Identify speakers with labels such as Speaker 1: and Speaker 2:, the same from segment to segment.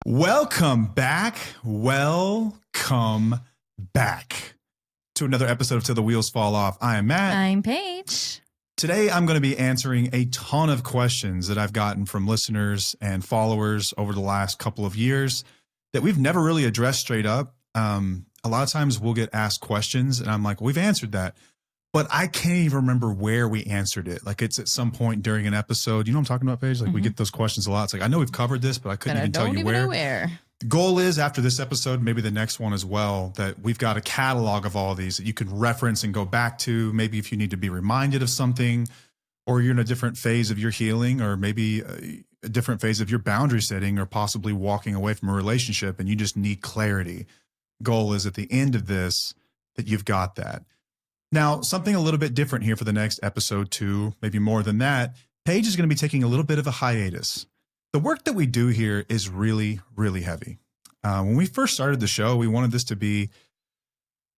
Speaker 1: Welcome back. Welcome back to another episode of Till the Wheels Fall Off. I am Matt.
Speaker 2: I'm Paige.
Speaker 1: Today, I'm going to be answering a ton of questions that I've gotten from listeners and followers over the last couple of years that we've never really addressed straight up. A lot of times we'll get asked questions and I'm like, we've answered that, but I can't even remember where we answered it. Like it's at some point during an episode. You know what I'm talking about, Paige? Like we get those questions a lot. It's like, I know we've covered this, but I couldn't even tell you where. The goal is after this episode, maybe the next one as well, that we've got a catalog of all of these that you can reference and go back to. Maybe if you need to be reminded of something, or you're in a different phase of your healing, or maybe a different phase of your boundary setting, or possibly walking away from a relationship and you just need clarity. Goal is at the end of this that you've got that. Now, something a little bit different here for the next episode too, maybe more than that. Paige is going to be taking a little bit of a hiatus. The work that we do here is really, really heavy. When we first started the show, we wanted this to be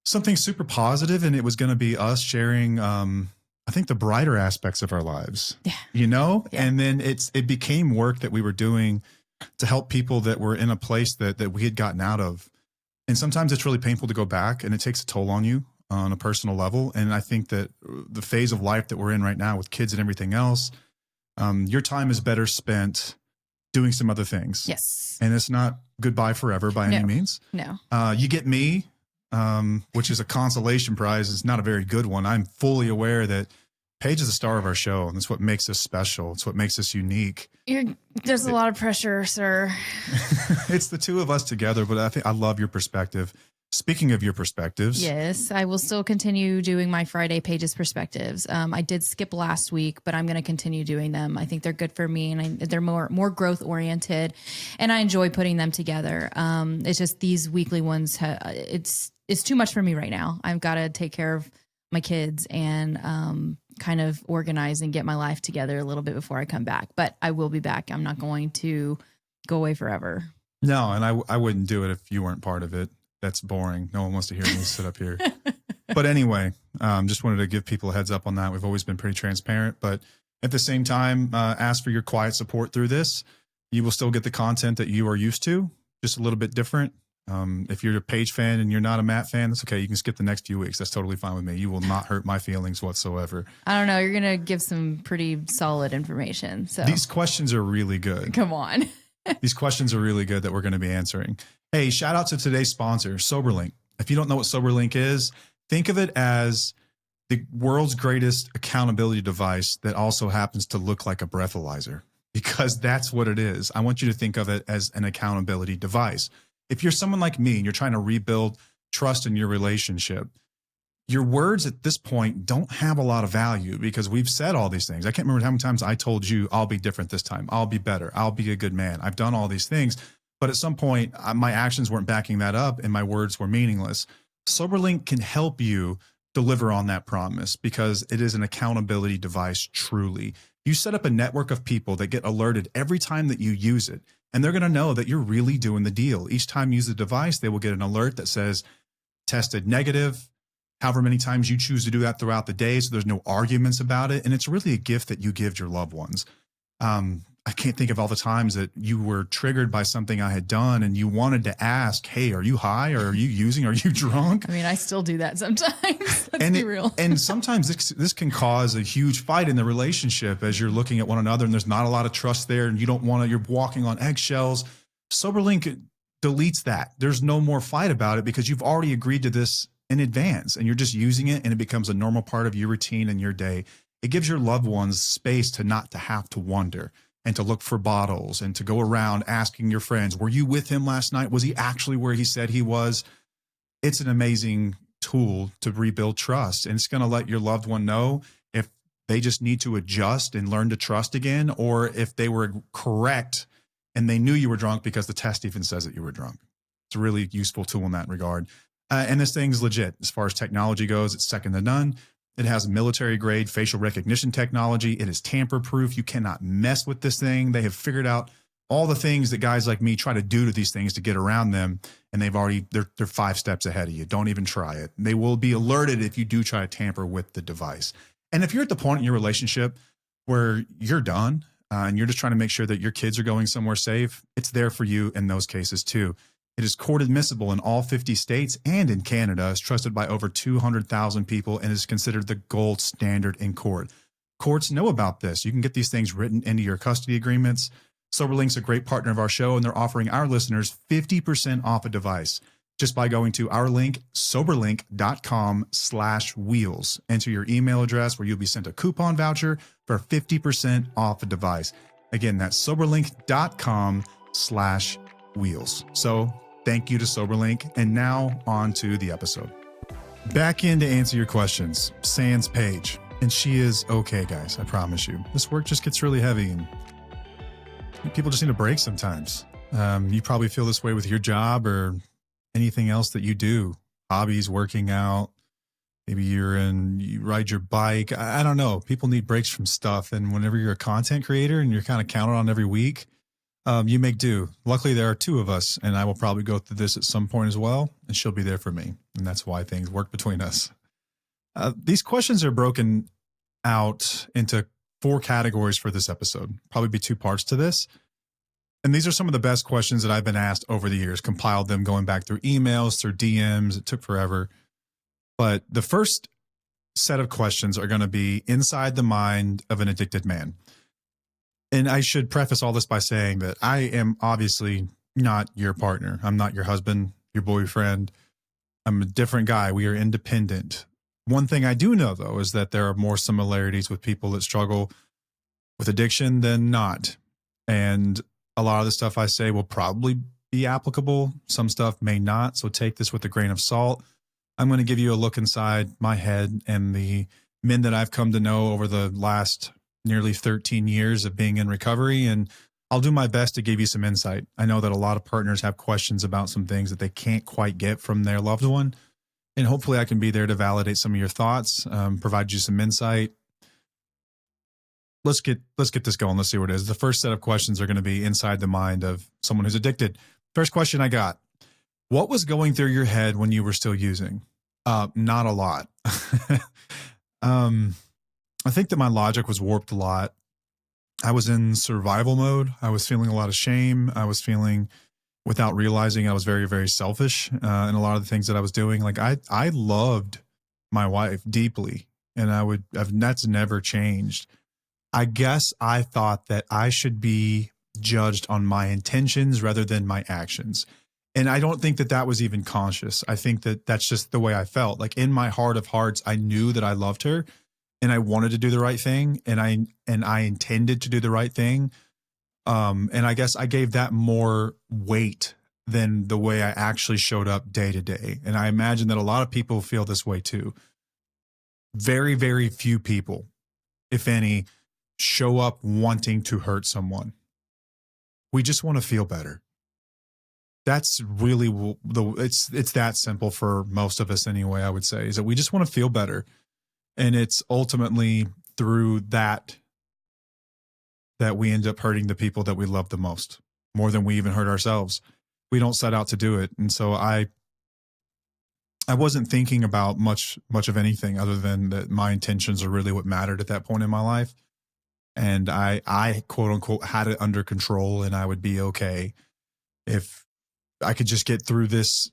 Speaker 1: something super positive, and it was going to be us sharing, I think, the brighter aspects of our lives.
Speaker 2: Yeah.
Speaker 1: You know?
Speaker 2: Yeah.
Speaker 1: And then it became work that we were doing to help people that were in a place that we had gotten out of. And sometimes it's really painful to go back, and it takes a toll on you on a personal level. And I think that the phase of life that we're in right now with kids and everything else, your time is better spent doing some other things.
Speaker 2: Yes.
Speaker 1: And it's not goodbye forever by any means.
Speaker 2: No.
Speaker 1: You get me, which is a consolation prize. It's not a very good one. I'm fully aware that Paige is the star of our show, and that's what makes us special. It's what makes us unique.
Speaker 2: There's a lot of pressure, sir.
Speaker 1: It's the two of us together, but I love your perspective. Speaking of your perspectives.
Speaker 2: Yes, I will still continue doing my Friday Pages perspectives. I did skip last week, but I'm going to continue doing them. I think they're good for me, and they're more growth oriented, and I enjoy putting them together. It's just these weekly ones, it's too much for me right now. I've got to take care of my kids and kind of organize and get my life together a little bit before I come back. But I will be back. I'm not going to go away forever.
Speaker 1: No, and I wouldn't do it if you weren't part of it. That's boring. No one wants to hear me sit up here. But anyway, just wanted to give people a heads up on that. We've always been pretty transparent, but at the same time, ask for your quiet support through this. You will still get the content that you are used to, just a little bit different. If you're a Paige fan and you're not a Matt fan, that's okay. You can skip the next few weeks. That's totally fine with me. You will not hurt my feelings whatsoever.
Speaker 2: I don't know. You're going to give some pretty solid information. So
Speaker 1: these questions are really good.
Speaker 2: Come on.
Speaker 1: These questions are really good that we're going to be answering. Hey, shout out to today's sponsor, SoberLink. If you don't know what SoberLink is, think of it as the world's greatest accountability device that also happens to look like a breathalyzer, because that's what it is. I want you to think of it as an accountability device. If you're someone like me and you're trying to rebuild trust in your relationship, your words at this point don't have a lot of value because we've said all these things. I can't remember how many times I told you, I'll be different this time. I'll be better. I'll be a good man. I've done all these things. But at some point, my actions weren't backing that up and my words were meaningless. SoberLink can help you deliver on that promise because it is an accountability device, truly. You set up a network of people that get alerted every time that you use it, and they're going to know that you're really doing the deal. Each time you use the device, they will get an alert that says, tested negative, however many times you choose to do that throughout the day, so there's no arguments about it. And it's really a gift that you give your loved ones. I can't think of all the times that you were triggered by something I had done and you wanted to ask, hey, are you high, or are you using, are you drunk?
Speaker 2: I mean, I still do that sometimes. Let's be real.
Speaker 1: And sometimes this can cause a huge fight in the relationship as you're looking at one another and there's not a lot of trust there and you don't want to, you're walking on eggshells. SoberLink deletes that. There's no more fight about it because you've already agreed to this in advance and you're just using it and it becomes a normal part of your routine and your day. It gives your loved ones space to not to have to wonder and to look for bottles and to go around asking your friends, were you with him last night? Was he actually where he said he was? It's an amazing tool to rebuild trust. And it's going to let your loved one know if they just need to adjust and learn to trust again, or if they were correct and they knew you were drunk because the test even says that you were drunk. It's a really useful tool in that regard. And this thing's legit. As far as technology goes, it's second to none. It has military-grade facial recognition technology. It is tamper-proof. You cannot mess with this thing. They have figured out all the things that guys like me try to do to these things to get around them, and they're 5 steps ahead of you. Don't even try it. They will be alerted if you do try to tamper with the device. And if you're at the point in your relationship where you're done, and you're just trying to make sure that your kids are going somewhere safe, it's there for you in those cases too. It is court admissible in all 50 states and in Canada. Is trusted by over 200,000 people and is considered the gold standard in court. Courts know about this. You can get these things written into your custody agreements. SoberLink's a great partner of our show, and they're offering our listeners 50% off a device just by going to our link, soberlink.com/wheels. Enter your email address where you'll be sent a coupon voucher for 50% off a device. Again, that's soberlink.com/wheels. So thank you to SoberLink. And now on to the episode. Back in to answer your questions, sans Paige. And she is okay, guys. I promise you. This work just gets really heavy and people just need a break sometimes. You probably feel this way with your job or anything else that you do. Hobbies, working out. Maybe you ride your bike. I don't know. People need breaks from stuff. And whenever you're a content creator and you're kind of counted on every week, you make do. Luckily, there are two of us, and I will probably go through this at some point as well, and she'll be there for me. And that's why things work between us. These questions are broken out into 4 categories for this episode. Probably be 2 parts to this. And these are some of the best questions that I've been asked over the years, compiled them going back through emails, through DMs. It took forever. But the first set of questions are going to be inside the mind of an addicted man. And I should preface all this by saying that I am obviously not your partner. I'm not your husband, your boyfriend. I'm a different guy. We are independent. One thing I do know, though, is that there are more similarities with people that struggle with addiction than not. And a lot of the stuff I say will probably be applicable. Some stuff may not. So take this with a grain of salt. I'm going to give you a look inside my head and the men that I've come to know over the last nearly 13 years of being in recovery. And I'll do my best to give you some insight. I know that a lot of partners have questions about some things that they can't quite get from their loved one. And hopefully I can be there to validate some of your thoughts, provide you some insight. Let's get this going. Let's see what it is. The first set of questions are going to be inside the mind of someone who's addicted. First question I got: what was going through your head when you were still using? Not a lot. I think that my logic was warped a lot. I was in survival mode. I was feeling a lot of shame. I was feeling, without realizing, I was very, very selfish in a lot of the things that I was doing. Like I loved my wife deeply, and that's never changed. I guess I thought that I should be judged on my intentions rather than my actions. And I don't think that that was even conscious. I think that that's just the way I felt. Like in my heart of hearts, I knew that I loved her and I wanted to do the right thing. And I intended to do the right thing. And I guess I gave that more weight than the way I actually showed up day to day. And I imagine that a lot of people feel this way too. Very, very few people, if any, show up wanting to hurt someone. We just want to feel better. That's really it's that simple for most of us anyway, I would say, is that we just want to feel better. And it's ultimately through that we end up hurting the people that we love the most, more than we even hurt ourselves. We don't set out to do it. And so I wasn't thinking about much of anything other than that my intentions are really what mattered at that point in my life. And I quote unquote had it under control, and I would be okay if I could just get through this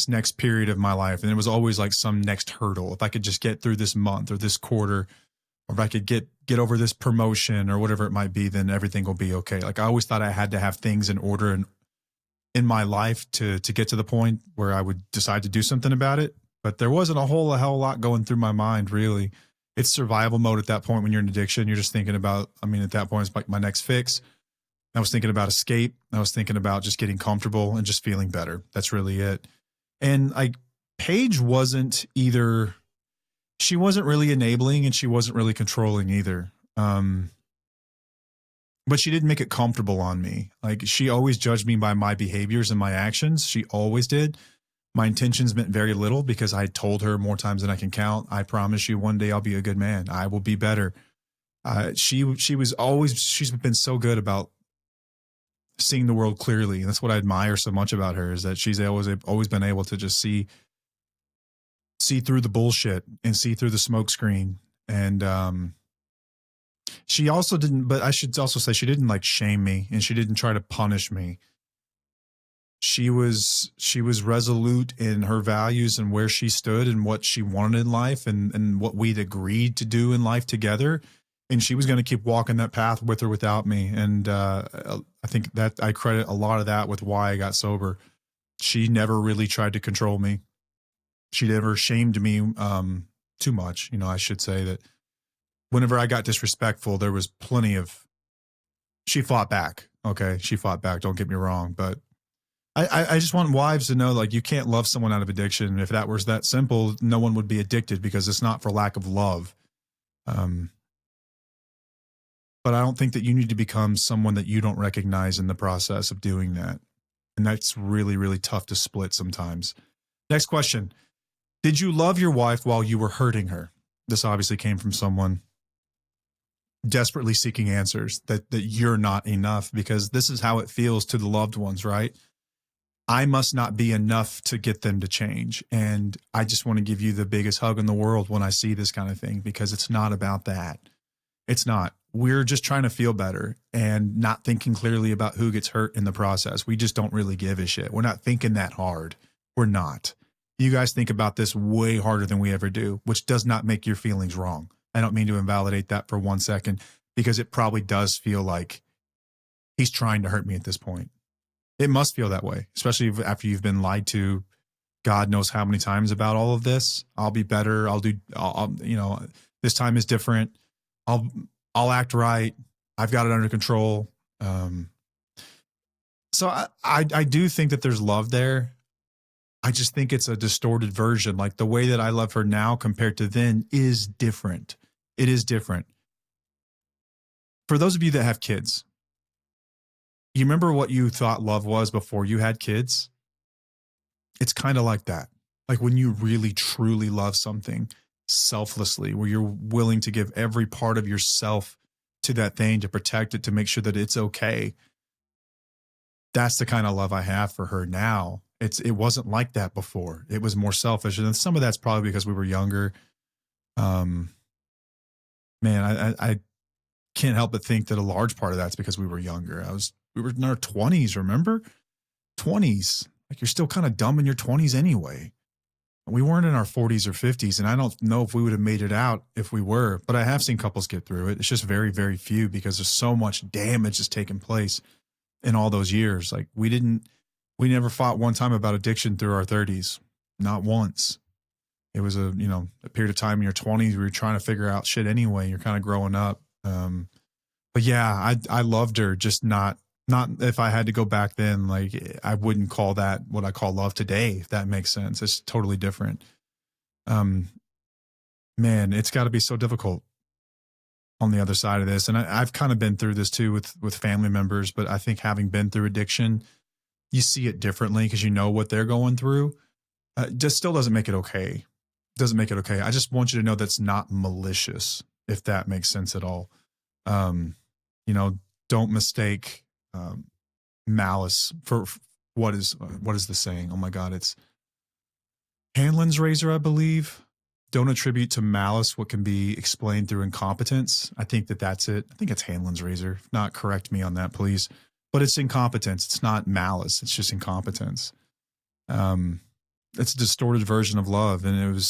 Speaker 1: next period of my life. And it was always like some next hurdle. If I could just get through this month or this quarter, or if I could get over this promotion or whatever it might be, then everything will be okay. Like I always thought I had to have things in order and in my life to get to the point where I would decide to do something about it. But there wasn't a hell of a lot going through my mind, really. It's survival mode at that point when you're in addiction. You're just thinking about, at that point, it's like my next fix. I was thinking about escape. I was thinking about just getting comfortable and just feeling better. That's really it. And Paige wasn't either, she wasn't really enabling and she wasn't really controlling either. But she didn't make it comfortable on me. Like she always judged me by my behaviors and my actions. She always did. My intentions meant very little because I told her more times than I can count. I promise you one day I'll be a good man. I will be better. She's been so good about seeing the world clearly. And that's what I admire so much about her, is that she's always been able to just see through the bullshit and see through the smoke screen. And She also didn't, but I should also say she didn't like shame me and she didn't try to punish me. She was resolute in her values and where she stood and what she wanted in life and what we'd agreed to do in life together. And she was going to keep walking that path with or without me. And I think that I credit a lot of that with why I got sober. She never really tried to control me. She never shamed me too much. I should say that whenever I got disrespectful, there was plenty of, she fought back. Okay. She fought back. Don't get me wrong. But I just want wives to know, like, you can't love someone out of addiction. If that was that simple, no one would be addicted because it's not for lack of love. But I don't think that you need to become someone that you don't recognize in the process of doing that. And that's really, really tough to split sometimes. Next question. Did you love your wife while you were hurting her? This obviously came from someone desperately seeking answers that you're not enough, because this is how it feels to the loved ones, right? I must not be enough to get them to change. And I just want to give you the biggest hug in the world when I see this kind of thing, because it's not about that. It's not. We're just trying to feel better and not thinking clearly about who gets hurt in the process. We just don't really give a shit. We're not thinking that hard. We're not. You guys think about this way harder than we ever do, which does not make your feelings wrong. I don't mean to invalidate that for 1 second, because it probably does feel like he's trying to hurt me at this point. It must feel that way, especially after you've been lied to God knows how many times about all of this. I'll be better. I'll this time is different. I'll act right. I've got it under control. So I do think that there's love there. I just think it's a distorted version. Like, the way that I love her now compared to then is different. It is different. For those of you that have kids, you remember what you thought love was before you had kids? It's kind of like that. Like when you really, truly love something selflessly, where you're willing to give every part of yourself to that thing, to protect it, to make sure that it's okay. That's the kind of love I have for her now. It wasn't like that before. It was more selfish. And some of that's probably because we were younger. Man, I can't help but think that a large part of that's because we were younger. We were in our 20s, remember? 20s. Like, you're still kind of dumb in your 20s anyway. We weren't in our 40s or 50s, and I don't know if we would have made it out if we were, but I have seen couples get through it. It's just very, very few, because there's so much damage that's taken place in all those years. Like, we never fought one time about addiction through our 30s. Not once. It was a period of time in your 20s where you're trying to figure out shit anyway. You're kind of growing up. But yeah, I loved her, just not if I had to go back then, like, I wouldn't call that what I call love today, if that makes sense. It's totally different. Man, it's got to be so difficult on the other side of this. And I've kind of been through this too with family members, but I think having been through addiction, you see it differently because you know what they're going through. Just still doesn't make it okay. Doesn't make it okay. I just want you to know that's not malicious, if that makes sense at all. Don't mistake malice for what is the saying? Oh my God, it's Hanlon's razor, I believe. Don't attribute to malice what can be explained through incompetence. I think that's it. I think it's Hanlon's razor. If not, correct me on that, please. But it's incompetence. It's not malice. It's just incompetence. It's a distorted version of love. And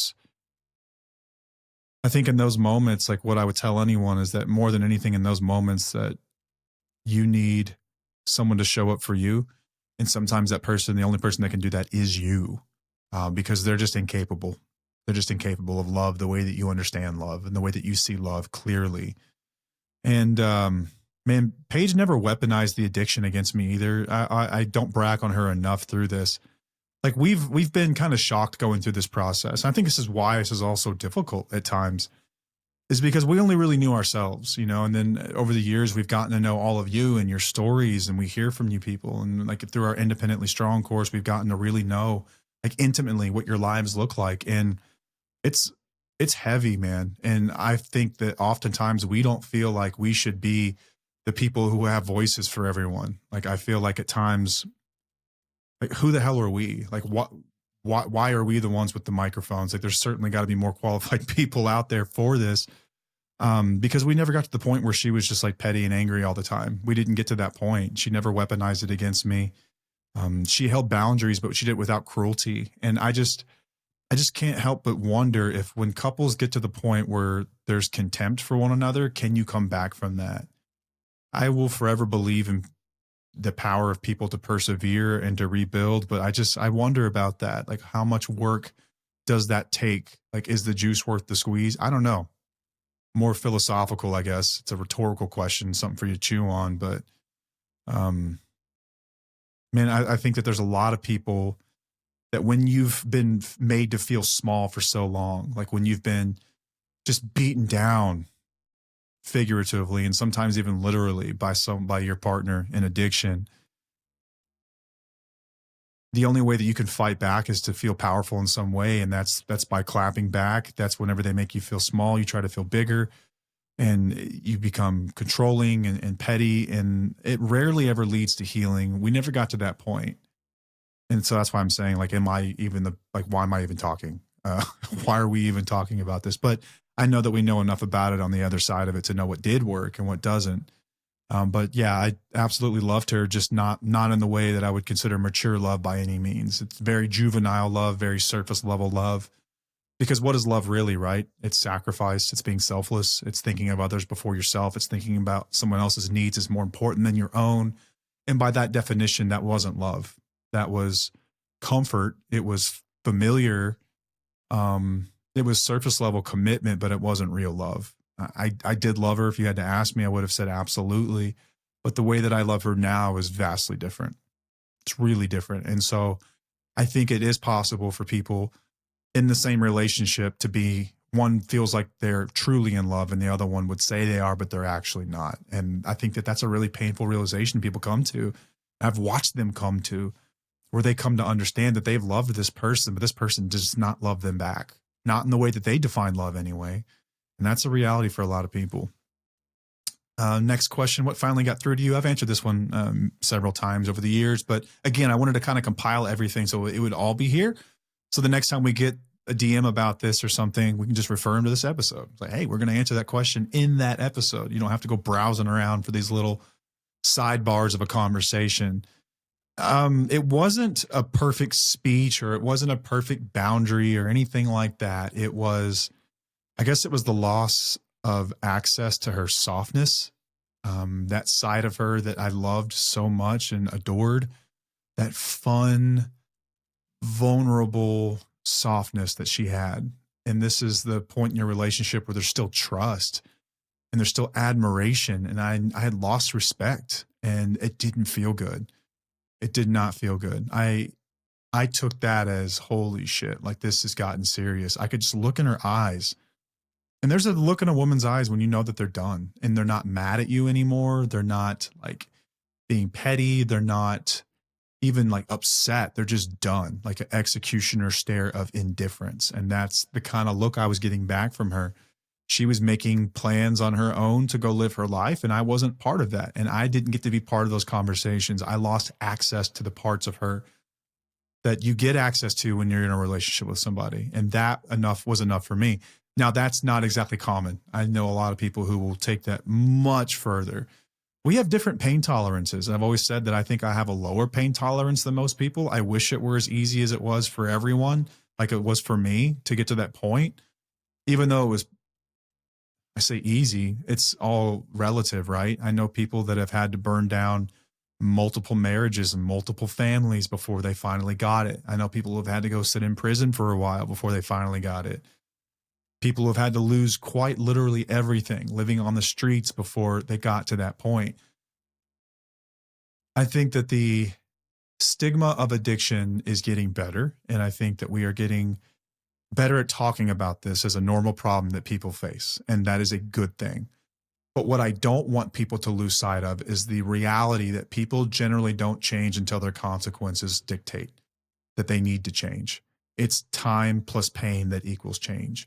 Speaker 1: I think in those moments, like, what I would tell anyone is that more than anything in those moments, that you need someone to show up for you. And sometimes that person, the only person that can do that is you, because they're just incapable. They're just incapable of love the way that you understand love and the way that you see love clearly. And man, Paige never weaponized the addiction against me either. I don't brag on her enough through this. Like, we've been kind of shocked going through this process. I think this is why this is also difficult at times, is because we only really knew ourselves, and then over the years we've gotten to know all of you and your stories, and we hear from you people, and like through our Independently Strong course, we've gotten to really know, like, intimately what your lives look like. And it's heavy, man. And I think that oftentimes we don't feel like we should be the people who have voices for everyone. Like, I feel like at times, like, who the hell are we? Like, why are we the ones with the microphones? Like, there's certainly got to be more qualified people out there for this. Because we never got to the point where she was just like petty and angry all the time. We didn't get to that point. She never weaponized it against me. She held boundaries, but she did it without cruelty. And I just can't help but wonder if when couples get to the point where there's contempt for one another, can you come back from that? I will forever believe in the power of people to persevere and to rebuild, but I wonder about that. Like, how much work does that take? Like, is the juice worth the squeeze? I don't know. More philosophical, I guess. It's a rhetorical question, something for you to chew on. But um, man, I think that there's a lot of people that when you've been made to feel small for so long, like when you've been just beaten down figuratively and sometimes even literally by your partner in addiction, the only way that you can fight back is to feel powerful in some way, and that's by clapping back. That's whenever they make you feel small, you try to feel bigger, and you become controlling and petty, and it rarely ever leads to healing. We never got to that point. And so that's why I'm saying, like, am I even why am I even talking? Why are we even talking about this? But I know that we know enough about it on the other side of it to know what did work and what doesn't. But yeah, I absolutely loved her, just not in the way that I would consider mature love by any means. It's very juvenile love, very surface level love. Because what is love really, right? It's sacrifice. It's being selfless. It's thinking of others before yourself. It's thinking about someone else's needs is more important than your own. And by that definition, that wasn't love. That was comfort. It was familiar. It was surface level commitment, but it wasn't real love. I did love her. If you had to ask me, I would have said absolutely. But the way that I love her now is vastly different. It's really different. And so I think it is possible for people in the same relationship to be, one feels like they're truly in love and the other one would say they are, but they're actually not. And I think that that's a really painful realization people come to. I've watched them come to, where they come to understand that they've loved this person, but this person does not love them back. Not in the way that they define love anyway. And that's a reality for a lot of people. Next question, what finally got through to you? I've answered this one several times over the years, but again, I wanted to kind of compile everything so it would all be here. So the next time we get a DM about this or something, we can just refer them to this episode. It's like, hey, we're going to answer that question in that episode. You don't have to go browsing around for these little sidebars of a conversation. It wasn't a perfect speech, or it wasn't a perfect boundary or anything like that. It was, I guess it was the loss of access to her softness, that side of her that I loved so much and adored, that fun, vulnerable softness that she had. And this is the point in your relationship where there's still trust and there's still admiration. And I had lost respect, and it didn't feel good. It did not feel good. I took that as, holy shit, like this has gotten serious. I could just look in her eyes. And there's a look in a woman's eyes when you know that they're done and they're not mad at you anymore. They're not like being petty. They're not even like upset. They're just done, like an executioner stare of indifference. And that's the kind of look I was getting back from her. She was making plans on her own to go live her life, and I wasn't part of that. And I didn't get to be part of those conversations. I lost access to the parts of her that you get access to when you're in a relationship with somebody. And that was enough for me. Now, that's not exactly common. I know a lot of people who will take that much further. We have different pain tolerances. I've always said that I think I have a lower pain tolerance than most people. I wish it were as easy as it was for everyone, like it was for me to get to that point, even though it was, I say easy, it's all relative, right? I know people that have had to burn down multiple marriages and multiple families before they finally got it. I know people who have had to go sit in prison for a while before they finally got it. People who have had to lose quite literally everything, living on the streets before they got to that point. I think that the stigma of addiction is getting better, and I think that we are getting better at talking about this as a normal problem that people face, and that is a good thing. But what I don't want people to lose sight of is the reality that people generally don't change until their consequences dictate that they need to change. It's time plus pain that equals change.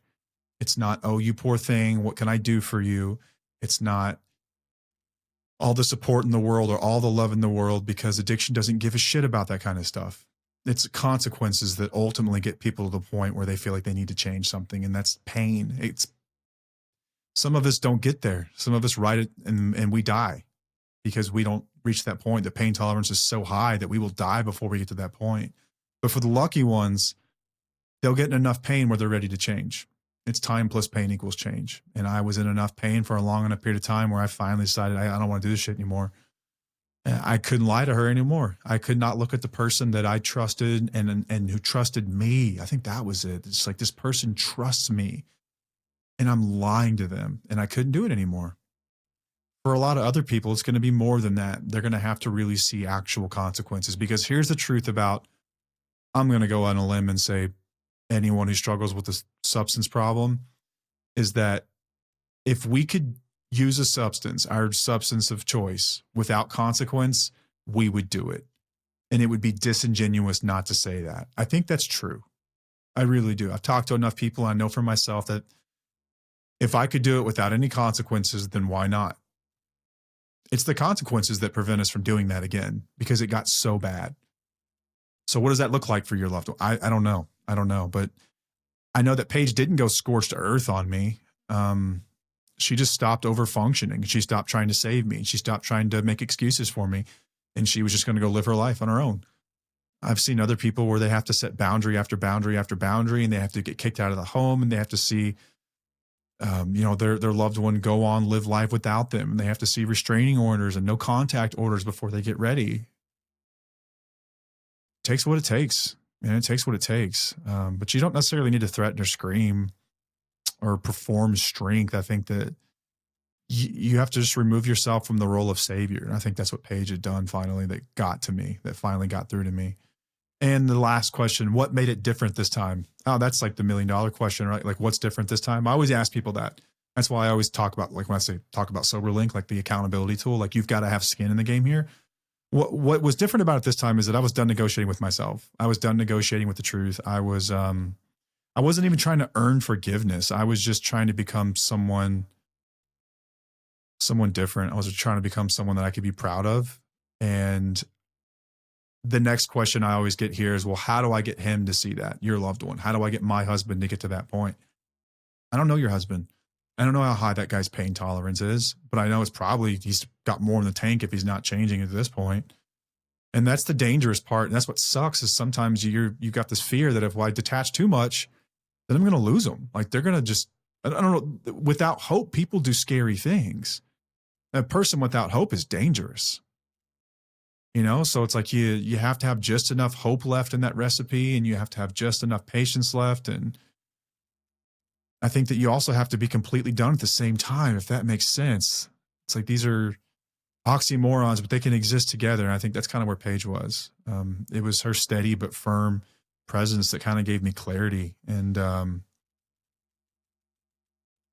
Speaker 1: It's not, oh, you poor thing, what can I do for you? It's not all the support in the world or all the love in the world, because addiction doesn't give a shit about that kind of stuff. It's consequences that ultimately get people to the point where they feel like they need to change something, and that's pain. Some of us don't get there. Some of us ride it and we die because we don't reach that point. The pain tolerance is so high that we will die before we get to that point. But for the lucky ones, they'll get in enough pain where they're ready to change. It's time plus pain equals change. And I was in enough pain for a long enough period of time where I finally decided I don't want to do this shit anymore. I couldn't lie to her anymore. I could not look at the person that I trusted and who trusted me. I think that was it. It's like, this person trusts me and I'm lying to them, and I couldn't do it anymore. For a lot of other people, it's going to be more than that. They're going to have to really see actual consequences, because here's the truth about, I'm going to go on a limb and say, anyone who struggles with this substance problem, is that if we could use a substance, our substance of choice, without consequence, we would do it. And it would be disingenuous not to say that. I think that's true. I really do. I've talked to enough people. I know for myself that if I could do it without any consequences, then why not? It's the consequences that prevent us from doing that again, because it got so bad. So what does that look like for your loved one? I don't know. I don't know. But I know that Paige didn't go scorched earth on me. She just stopped over functioning. She stopped trying to save me. She stopped trying to make excuses for me. And she was just going to go live her life on her own. I've seen other people where they have to set boundary after boundary after boundary, and they have to get kicked out of the home, and they have to see their loved one go on, live life without them. And they have to see restraining orders and no contact orders before they get ready. It takes what it takes, and it takes what it takes. But you don't necessarily need to threaten or scream or perform strength. I think that you have to just remove yourself from the role of savior. And I think that's what Paige had done finally, that got to me, that finally got through to me. And the last question, what made it different this time? Oh, that's like the $1 million question, right? Like, what's different this time? I always ask people that. That's why I always talk about, like when I say talk about SoberLink, like the accountability tool, like you've got to have skin in the game here. What was different about it this time is that I was done negotiating with myself. I was done negotiating with the truth. I wasn't even trying to earn forgiveness. I was just trying to become someone different. I was trying to become someone that I could be proud of. And the next question I always get here is, well, how do I get him to see that, your loved one? How do I get my husband to get to that point? I don't know your husband. I don't know how high that guy's pain tolerance is, but I know it's probably, he's got more in the tank if he's not changing at this point. And that's the dangerous part. And that's what sucks, is sometimes you've got this fear that if I detach too much, then I'm going to lose them. Like they're going to just, I don't know, without hope, people do scary things. A person without hope is dangerous. So it's like you have to have just enough hope left in that recipe, and you have to have just enough patience left. And I think that you also have to be completely done at the same time, if that makes sense. It's like these are oxymorons, but they can exist together. And I think that's kind of where Paige was. It was her steady but firm presence that kind of gave me clarity. And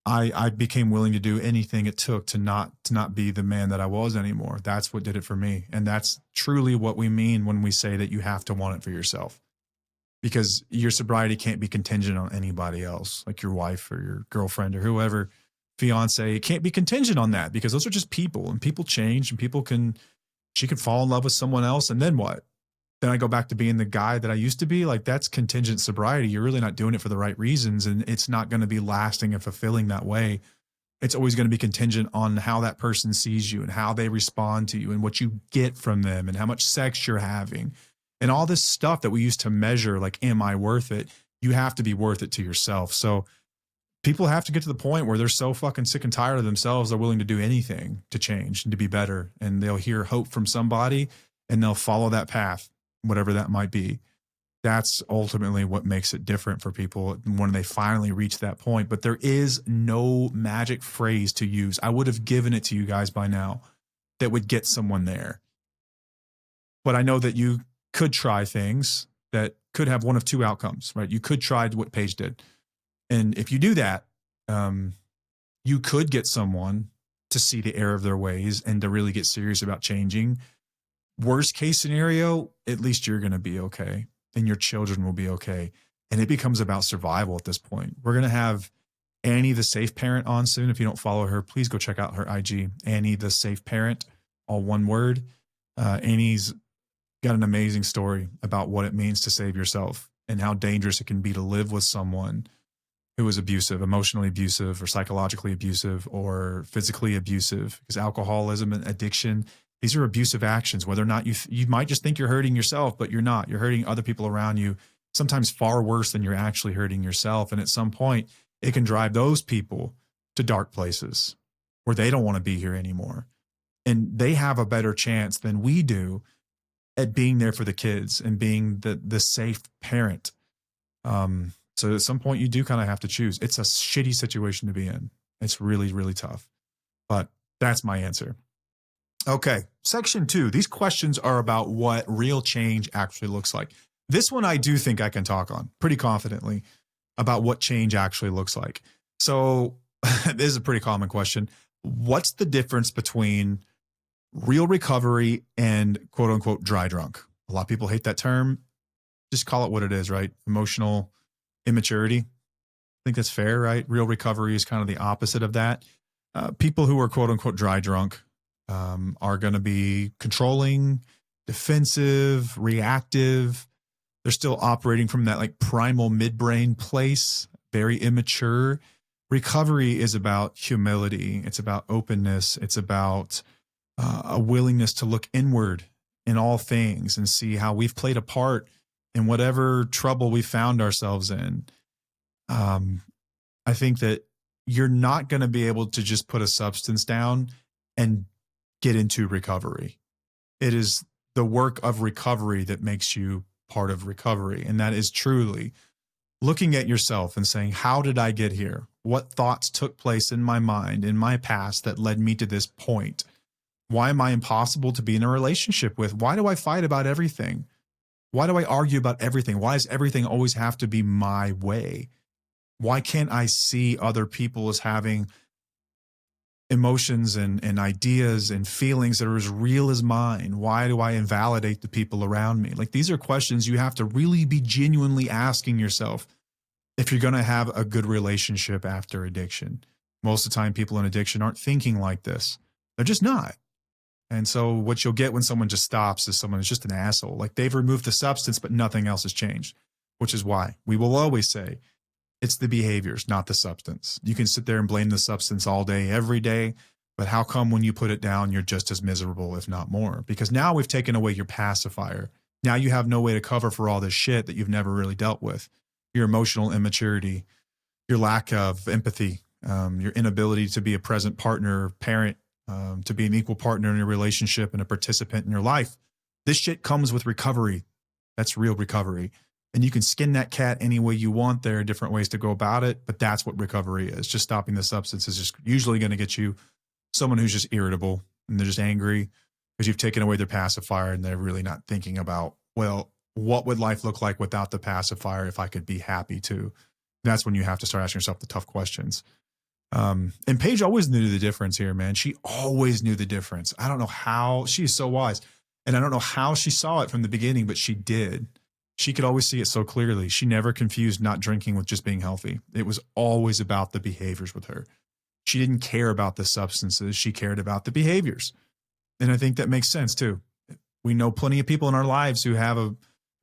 Speaker 1: I became willing to do anything it took to not be the man that I was anymore. That's what did it for me. And that's truly what we mean when we say that you have to want it for yourself, because your sobriety can't be contingent on anybody else, like your wife or your girlfriend or whoever, fiance. It can't be contingent on that, because those are just people, and people change, and she could fall in love with someone else. And then what? Then I go back to being the guy that I used to be. Like, that's contingent sobriety. You're really not doing it for the right reasons, and it's not going to be lasting and fulfilling that way. It's always going to be contingent on how that person sees you and how they respond to you and what you get from them and how much sex you're having and all this stuff that we used to measure. Like, am I worth it? You have to be worth it to yourself. So people have to get to the point where they're so fucking sick and tired of themselves, they're willing to do anything to change and to be better. And they'll hear hope from somebody and they'll follow that path, whatever that might be. That's ultimately what makes it different for people when they finally reach that point. But there is no magic phrase to use. I would have given it to you guys by now that would get someone there. But I know that you could try things that could have one of two outcomes, right? You could try what Paige did. And if you do that, you could get someone to see the error of their ways and to really get serious about changing. Worst case scenario, at least you're going to be okay and your children will be okay. And it becomes about survival at this point. We're going to have Annie, the safe parent, on soon. If you don't follow her, please go check out her IG, Annie, the safe parent, all one word. Annie's got an amazing story about what it means to save yourself and how dangerous it can be to live with someone who was abusive, emotionally abusive or psychologically abusive or physically abusive, because alcoholism and addiction, these are abusive actions. Whether or not you might just think you're hurting yourself, but you're not. You're hurting other people around you, sometimes far worse than you're actually hurting yourself. And at some point, it can drive those people to dark places where they don't want to be here anymore. And they have a better chance than we do at being there for the kids and being the safe parent. So at some point you do kind of have to choose. It's a shitty situation to be in. It's really, really tough. But that's my answer. Okay, section 2. These questions are about what real change actually looks like. This one I do think I can talk on pretty confidently about what change actually looks like. So this is a pretty common question. What's the difference between real recovery and quote unquote dry drunk? A lot of people hate that term. Just call it what it is, right? Emotional immaturity. I think that's fair, right? Real recovery is kind of the opposite of that. People who are quote unquote dry drunk are going to be controlling, defensive, reactive. They're still operating from that like primal midbrain place, very immature. Recovery is about humility. It's about openness. It's about a willingness to look inward in all things and see how we've played a part in whatever trouble we found ourselves in. I think that you're not going to be able to just put a substance down and get into recovery. It is the work of recovery that makes you part of recovery. And that is truly looking at yourself and saying, how did I get here? What thoughts took place in my mind, in my past that led me to this point? Why am I impossible to be in a relationship with? Why do I fight about everything? Why do I argue about everything? Why does everything always have to be my way? Why can't I see other people as having emotions and ideas and feelings that are as real as mine? Why do I invalidate the people around me? Like, these are questions you have to really be genuinely asking yourself if you're going to have a good relationship after addiction. Most of the time, people in addiction aren't thinking like this. They're just not. And so what you'll get when someone just stops is someone who's just an asshole. Like, they've removed the substance, but nothing else has changed, which is why we will always say it's the behaviors, not the substance. You can sit there and blame the substance all day, every day, but how come when you put it down, you're just as miserable, if not more? Because now we've taken away your pacifier. Now you have no way to cover for all this shit that you've never really dealt with. Your emotional immaturity, your lack of empathy, your inability to be a present partner, parent, to be an equal partner in your relationship and a participant in your life. This shit comes with recovery. That's real recovery. And you can skin that cat any way you want. There are different ways to go about it, but that's what recovery is. Just stopping the substance is just usually going to get you someone who's just irritable and they're just angry because you've taken away their pacifier and they're really not thinking about, well, what would life look like without the pacifier if I could be happy too? That's when you have to start asking yourself the tough questions. And Paige always knew the difference here, man. She always knew the difference. I don't know how. She's so wise. And I don't know how she saw it from the beginning, but she did. She could always see it so clearly. She never confused not drinking with just being healthy. It was always about the behaviors with her. She didn't care about the substances. She cared about the behaviors. And I think that makes sense too. We know plenty of people in our lives who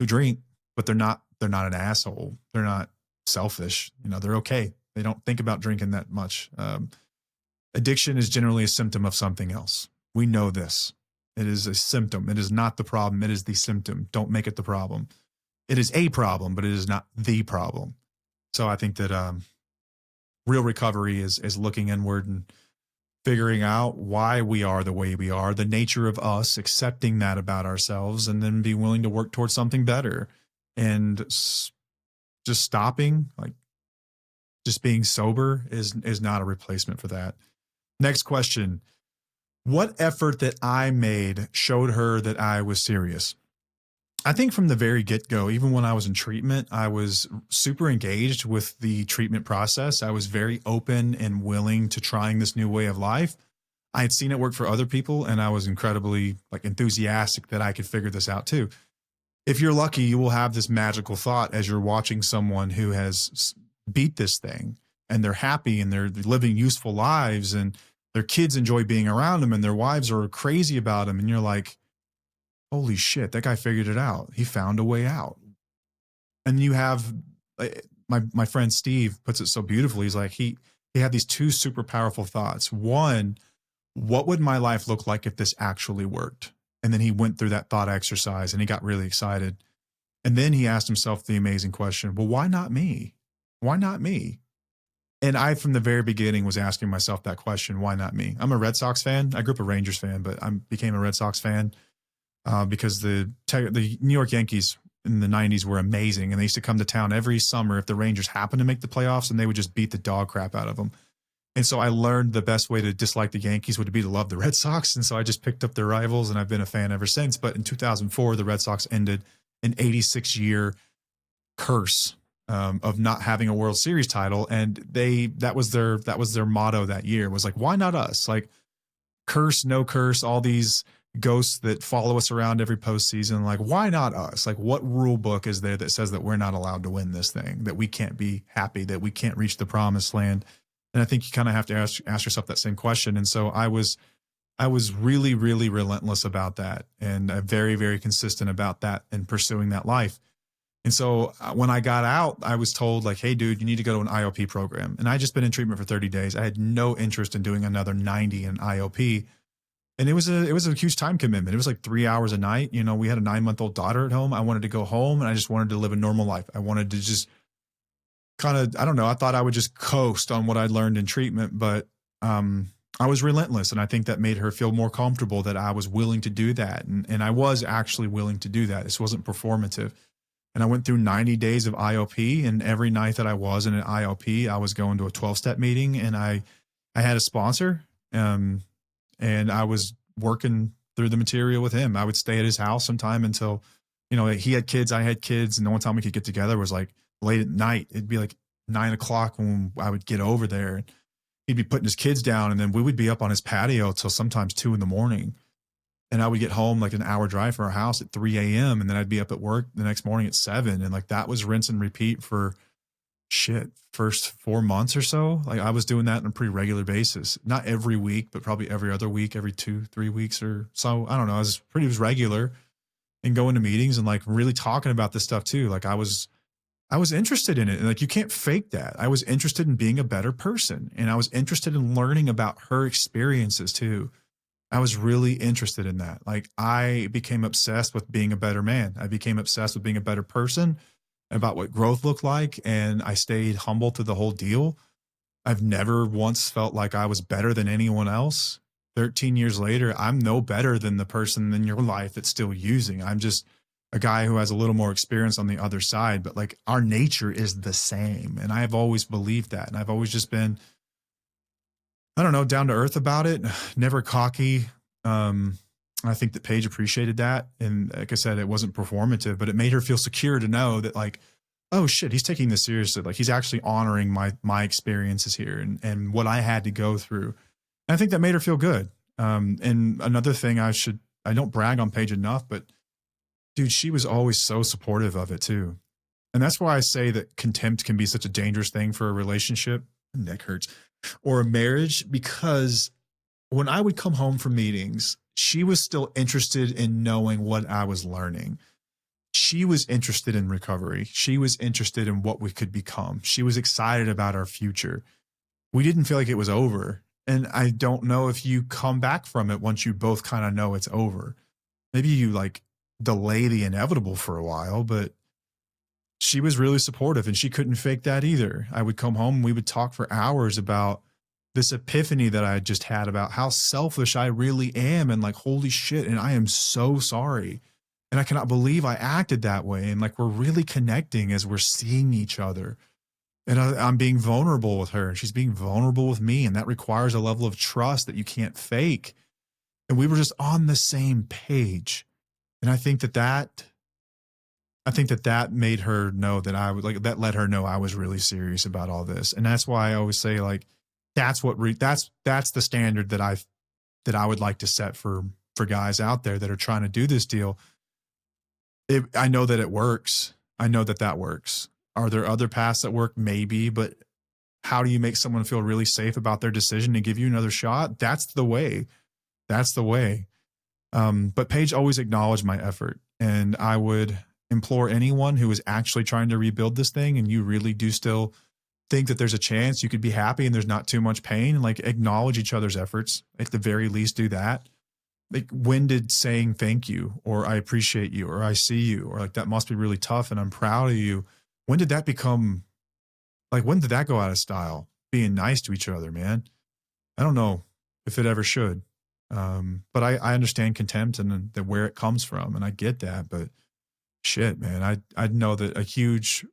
Speaker 1: drink, but they're not an asshole. They're not selfish. They're okay. They don't think about drinking that much. Addiction is generally a symptom of something else. We know this. It is a symptom. It is not the problem. It is the symptom. Don't make it the problem. It is a problem, but it is not the problem. So I think that real recovery is looking inward and figuring out why we are the way we are, the nature of us, accepting that about ourselves, and then being willing to work towards something better. And just stopping, like just being sober is not a replacement for that. Next question. What effort that I made showed her that I was serious? I think from the very get-go, even when I was in treatment, I was super engaged with the treatment process. I was very open and willing to trying this new way of life. I had seen it work for other people, and I was incredibly enthusiastic that I could figure this out too. If you're lucky, you will have this magical thought as you're watching someone who has beat this thing and they're happy and they're living useful lives and their kids enjoy being around them and their wives are crazy about them. And you're like, holy shit, that guy figured it out. He found a way out. And you have my friend Steve puts it so beautifully. He's like, he had these two super powerful thoughts. One, what would my life look like if this actually worked? And then he went through that thought exercise and he got really excited. And then he asked himself the amazing question, well, why not me? Why not me? And I, from the very beginning, was asking myself that question, why not me? I'm a Red Sox fan. I grew up a Rangers fan, but I became a Red Sox fan because the New York Yankees in the 90s were amazing. And they used to come to town every summer if the Rangers happened to make the playoffs, and they would just beat the dog crap out of them. And so I learned the best way to dislike the Yankees would be to love the Red Sox. And so I just picked up their rivals, and I've been a fan ever since. But in 2004, the Red Sox ended an 86-year curse of not having a World Series title. And that was their motto that year, was like, why not us? Like, curse, no curse, all these ghosts that follow us around every postseason. Like, why not us? Like, what rule book is there that says that we're not allowed to win this thing, that we can't be happy, that we can't reach the promised land? And I think you kind of have to ask yourself that same question. And so I was really, really relentless about that, and very, very consistent about that and pursuing that life. And so when I got out, I was told, like, hey, dude, you need to go to an IOP program. And I had just been in treatment for 30 days. I had no interest in doing another 90 in IOP. And it was a huge time commitment. It was like 3 hours a night. You know, we had a 9-month-old daughter at home. I wanted to go home, and I just wanted to live a normal life. I wanted to just kind of, I don't know, I thought I would just coast on what I'd learned in treatment, but I was relentless. And I think that made her feel more comfortable that I was willing to do that. And I was actually willing to do that. This wasn't performative. And I went through 90 days of IOP, and every night that I was in an IOP, I was going to a 12-step meeting, and I had a sponsor, and I was working through the material with him. I would stay at his house sometime until, you know, he had kids, I had kids, and the only time we could get together was like late at night. It'd be like 9 o'clock when I would get over there, and he'd be putting his kids down, and then we would be up on his patio till sometimes 2 a.m. And I would get home like an hour drive from our house at 3 a.m. And then I'd be up at work the next morning at 7. And like, that was rinse and repeat for first 4 months or so. Like, I was doing that on a pretty regular basis, not every week, but probably every other week, every 2-3 weeks or so. I don't know. It was regular, and going to meetings and like really talking about this stuff too. Like, I was interested in it, and like, you can't fake that. I was interested in being a better person, and I was interested in learning about her experiences too. I was really interested in that. Like, I became obsessed with being a better man. I became obsessed with being a better person, about what growth looked like. And I stayed humble to the whole deal. I've never once felt like I was better than anyone else. 13 years later, I'm no better than the person in your life that's still using. I'm just a guy who has a little more experience on the other side, but like, our nature is the same. And I have always believed that. And I've always just been, I don't know, down to earth about it, never cocky. I think that Paige appreciated that. And like I said, it wasn't performative, but it made her feel secure to know that, like, oh shit, he's taking this seriously. Like, he's actually honoring my experiences here and what I had to go through. And I think that made her feel good. And another thing, I don't brag on Paige enough, but dude, she was always so supportive of it too. And that's why I say that contempt can be such a dangerous thing for a relationship. Neck hurts. Or a marriage, because when I would come home from meetings, she was still interested in knowing what I was learning. She was interested in recovery. She was interested in what we could become. She was excited about our future. We didn't feel like it was over. And I don't know if you come back from it once you both kind of know it's over. Maybe you like delay the inevitable for a while, but she was really supportive, and she couldn't fake that either. I would come home and we would talk for hours about this epiphany that I had just had about how selfish I really am, and like, holy shit, and I am so sorry. And I cannot believe I acted that way. And like, we're really connecting as we're seeing each other. And I'm being vulnerable with her, and she's being vulnerable with me. And that requires a level of trust that you can't fake. And we were just on the same page. And I think that made her know that that let her know I was really serious about all this. And that's why I always say, like, that's the standard that I would like to set for guys out there that are trying to do this deal. I know that it works. I know that works. Are there other paths that work? Maybe, but how do you make someone feel really safe about their decision to give you another shot? That's the way. That's the way. But Paige always acknowledged my effort, and I would implore anyone who is actually trying to rebuild this thing and you really do still think that there's a chance you could be happy and there's not too much pain, like acknowledge each other's efforts. At the very least, do that. Like, when did saying thank you or I appreciate you or I see you or like that must be really tough and I'm proud of you, when did that become like, when did that go out of style? Being nice to each other, man. I don't know if it ever should. But I understand contempt and the where it comes from, and I get that. But shit, man, I know that a huge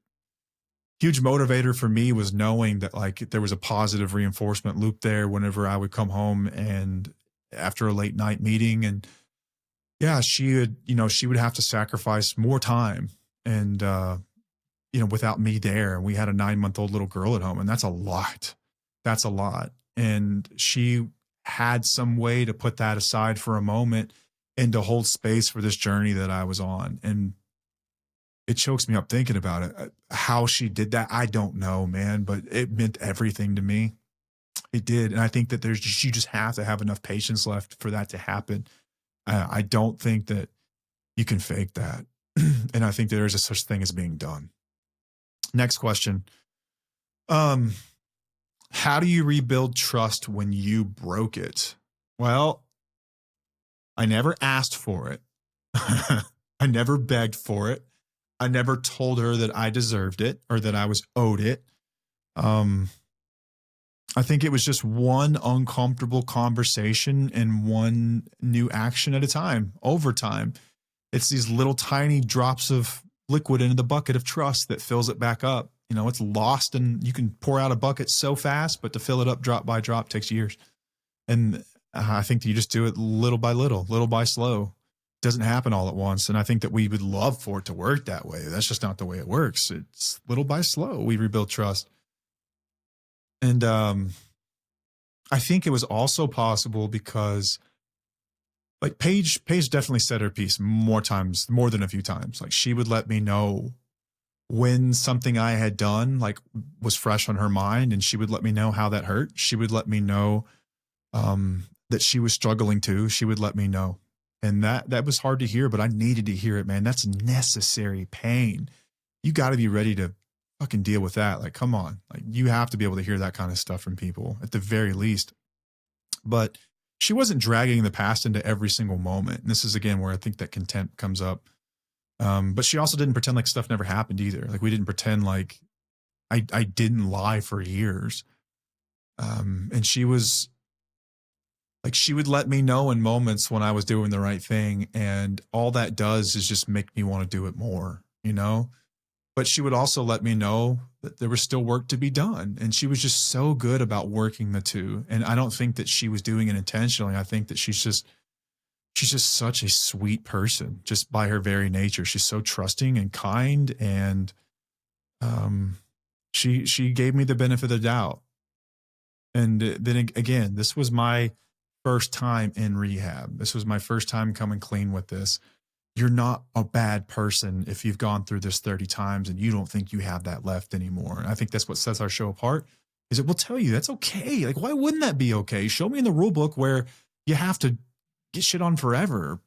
Speaker 1: motivator for me was knowing that like there was a positive reinforcement loop there whenever I would come home and after a late night meeting, and yeah, she would have to sacrifice more time and without me there. And we had a 9-month-old little girl at home, and that's a lot. That's a lot. And she had some way to put that aside for a moment and to hold space for this journey that I was on. And it chokes me up thinking about it. How she did that, I don't know, man, but it meant everything to me. It did. And I think that you just have to have enough patience left for that to happen. I don't think that you can fake that. And I think there is a such thing as being done. Next question. How do you rebuild trust when you broke it? Well, I never asked for it. I never begged for it. I never told her that I deserved it or that I was owed it. I think it was just one uncomfortable conversation and one new action at a time, over time. It's these little tiny drops of liquid into the bucket of trust that fills it back up. You know, it's lost and you can pour out a bucket so fast, but to fill it up drop by drop takes years. And I think that you just do it little by little by slow. It doesn't happen all at once. And I think that we would love for it to work that way. That's just not the way it works. It's little by slow. We rebuild trust. And I think it was also possible because like Paige definitely said her piece more than a few times. Like she would let me know when something I had done like was fresh on her mind, and she would let me know how that hurt. She would let me know that she was struggling too. She would let me know. And that was hard to hear, but I needed to hear it, man. That's necessary pain. You got to be ready to fucking deal with that. Like, come on. Like, you have to be able to hear that kind of stuff from people at the very least. But she wasn't dragging the past into every single moment. And this is, again, where I think that contempt comes up. But she also didn't pretend like stuff never happened either. Like, we didn't pretend like I didn't lie for years. And she was like, she would let me know in moments when I was doing the right thing. And all that does is just make me want to do it more, you know? But she would also let me know that there was still work to be done. And she was just so good about working the two. And I don't think that she was doing it intentionally. I think that she's just such a sweet person, just by her very nature. She's so trusting and kind. And she gave me the benefit of the doubt. And then again, this was my first time in rehab. This was my first time coming clean with this. You're not a bad person if you've gone through this 30 times and you don't think you have that left anymore. And I think that's what sets our show apart, is it will tell you that's okay. Like, why wouldn't that be okay? Show me in the rule book where you have to get shit on forever,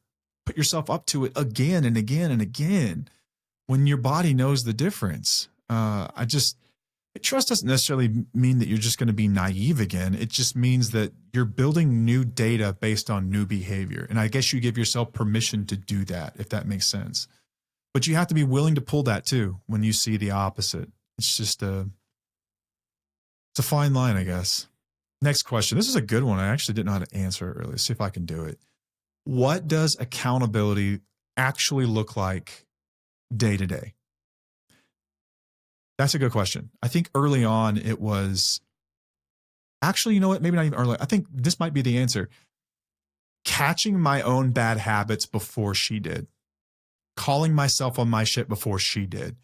Speaker 1: put yourself up to it again and again and again when your body knows the difference. Trust doesn't necessarily mean that you're just going to be naive again. It just means that you're building new data based on new behavior. And I guess you give yourself permission to do that, if that makes sense. But you have to be willing to pull that too when you see the opposite. It's just it's a fine line, I guess. Next question. This is a good one. I actually didn't know how to answer it earlier. Let's see if I can do it. What does accountability actually look like day to day? That's a good question. I think early on it was actually, you know what? Maybe not even early. I think this might be the answer. Catching my own bad habits before she did. Calling myself on my shit before she did.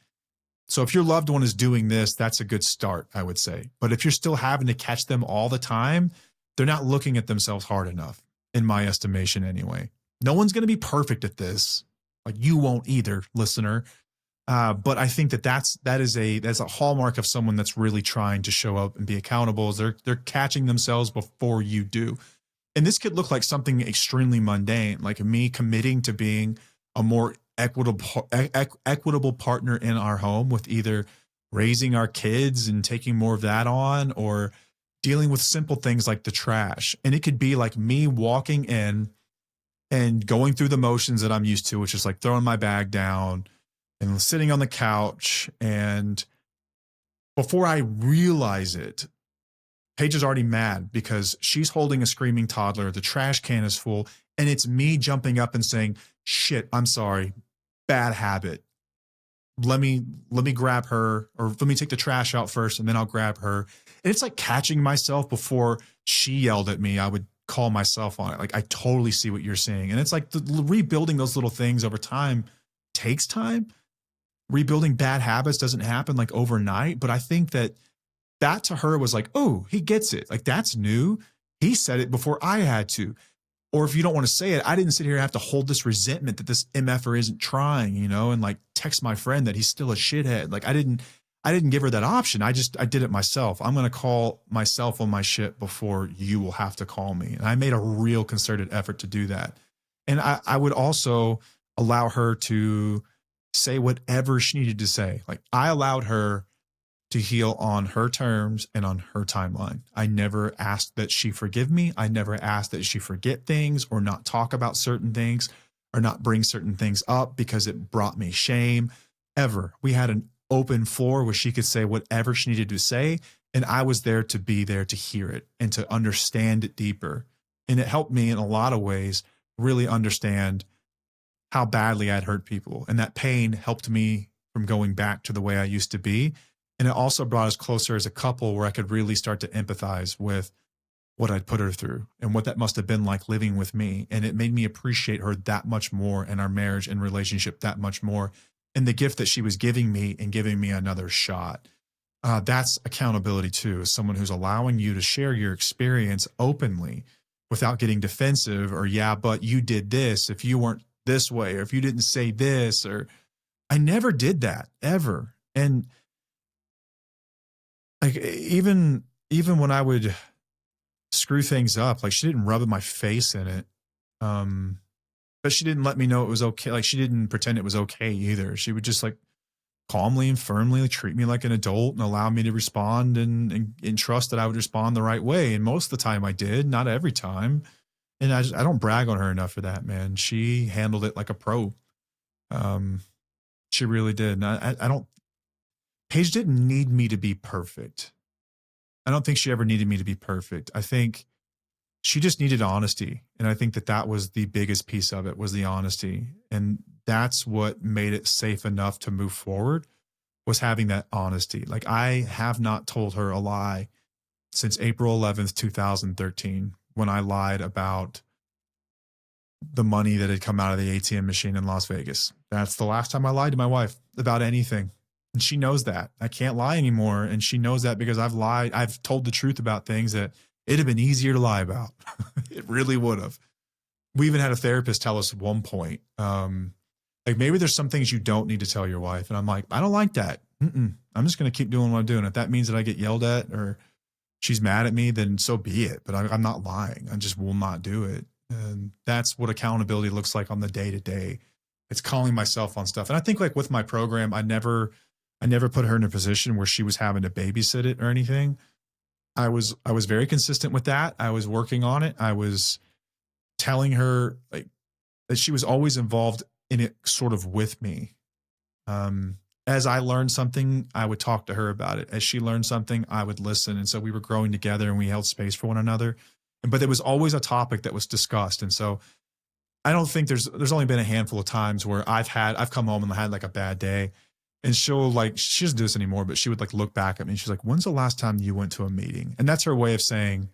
Speaker 1: So if your loved one is doing this, that's a good start, I would say. But if you're still having to catch them all the time, they're not looking at themselves hard enough, in my estimation anyway. No one's going to be perfect at this. Like, you won't either, listener. But I think that's a hallmark of someone that's really trying to show up and be accountable. Is they're catching themselves before you do. And this could look like something extremely mundane, like me committing to being a more equitable partner in our home with either raising our kids and taking more of that on, or dealing with simple things like the trash. And it could be like me walking in and going through the motions that I'm used to, which is like throwing my bag down and sitting on the couch. And before I realize it, Paige is already mad because she's holding a screaming toddler. The trash can is full. And it's me jumping up and saying, shit, I'm sorry. Bad habit. Let me grab her, or let me take the trash out first and then I'll grab her. And it's like catching myself before she yelled at me. I would call myself on it. Like, I totally see what you're saying. And it's like rebuilding those little things over time takes time. Rebuilding bad habits doesn't happen like overnight. But I think that to her was like, oh, he gets it. Like, that's new. He said it before I had to. Or if you don't want to say it, I didn't sit here and have to hold this resentment that this MFer isn't trying, and like text my friend that he's still a shithead. Like, I didn't give her that option. I did it myself. I'm going to call myself on my shit before you will have to call me. And I made a real concerted effort to do that. And I would also allow her to say whatever she needed to say. Like, I allowed her to heal on her terms and on her timeline. I never asked that she forgive me. I never asked that she forget things or not talk about certain things or not bring certain things up because it brought me shame. Ever. We had an open floor where she could say whatever she needed to say, and I was there to be there to hear it and to understand it deeper. And it helped me in a lot of ways really understand how badly I'd hurt people. And that pain helped me from going back to the way I used to be. And it also brought us closer as a couple where I could really start to empathize with what I'd put her through and what that must have been like living with me. And it made me appreciate her that much more, and our marriage and relationship that much more, and the gift that she was giving me and giving me another shot. That's accountability too, as someone who's allowing you to share your experience openly without getting defensive or, yeah, but you did this if you weren't this way, or if you didn't say this, or I never did that ever. And like, even when I would screw things up, like, she didn't rub my face in it. But she didn't let me know it was okay. Like, she didn't pretend it was okay either. She would just like calmly and firmly treat me like an adult and allow me to respond and trust that I would respond the right way. And most of the time I did, not every time. And I don't brag on her enough for that, man. She handled it like a pro. She really did. And I don't, Paige didn't need me to be perfect. I don't think she ever needed me to be perfect. I think she just needed honesty. And I think that was the biggest piece of it, was the honesty. And that's what made it safe enough to move forward, was having that honesty. Like, I have not told her a lie since April 11th, 2013, when I lied about the money that had come out of the ATM machine in Las Vegas. That's the last time I lied to my wife about anything. And she knows that. I can't lie anymore. And she knows that because I've lied. I've told the truth about things that it'd have been easier to lie about. It really would have. We even had a therapist tell us at one point, like, maybe there's some things you don't need to tell your wife. And I'm like, I don't like that. I'm just going to keep doing what I'm doing. If that means that I get yelled at or she's mad at me, then so be it. But I'm not lying. I just will not do it. And that's what accountability looks like on the day to day. It's calling myself on stuff. And I think, like, with my program, I never put her in a position where she was having to babysit it or anything. I was very consistent with that. I was working on it. I was telling her, like, that she was always involved in it sort of with me. As I learned something, I would talk to her about it. As she learned something, I would listen. And so we were growing together and we held space for one another. But there was always a topic that was discussed. And so I don't think there's only been a handful of times where I've come home and had like a bad day. And she'll, like, she doesn't do this anymore, but she would like look back at me and she's like, when's the last time you went to a meeting? And that's her way of saying,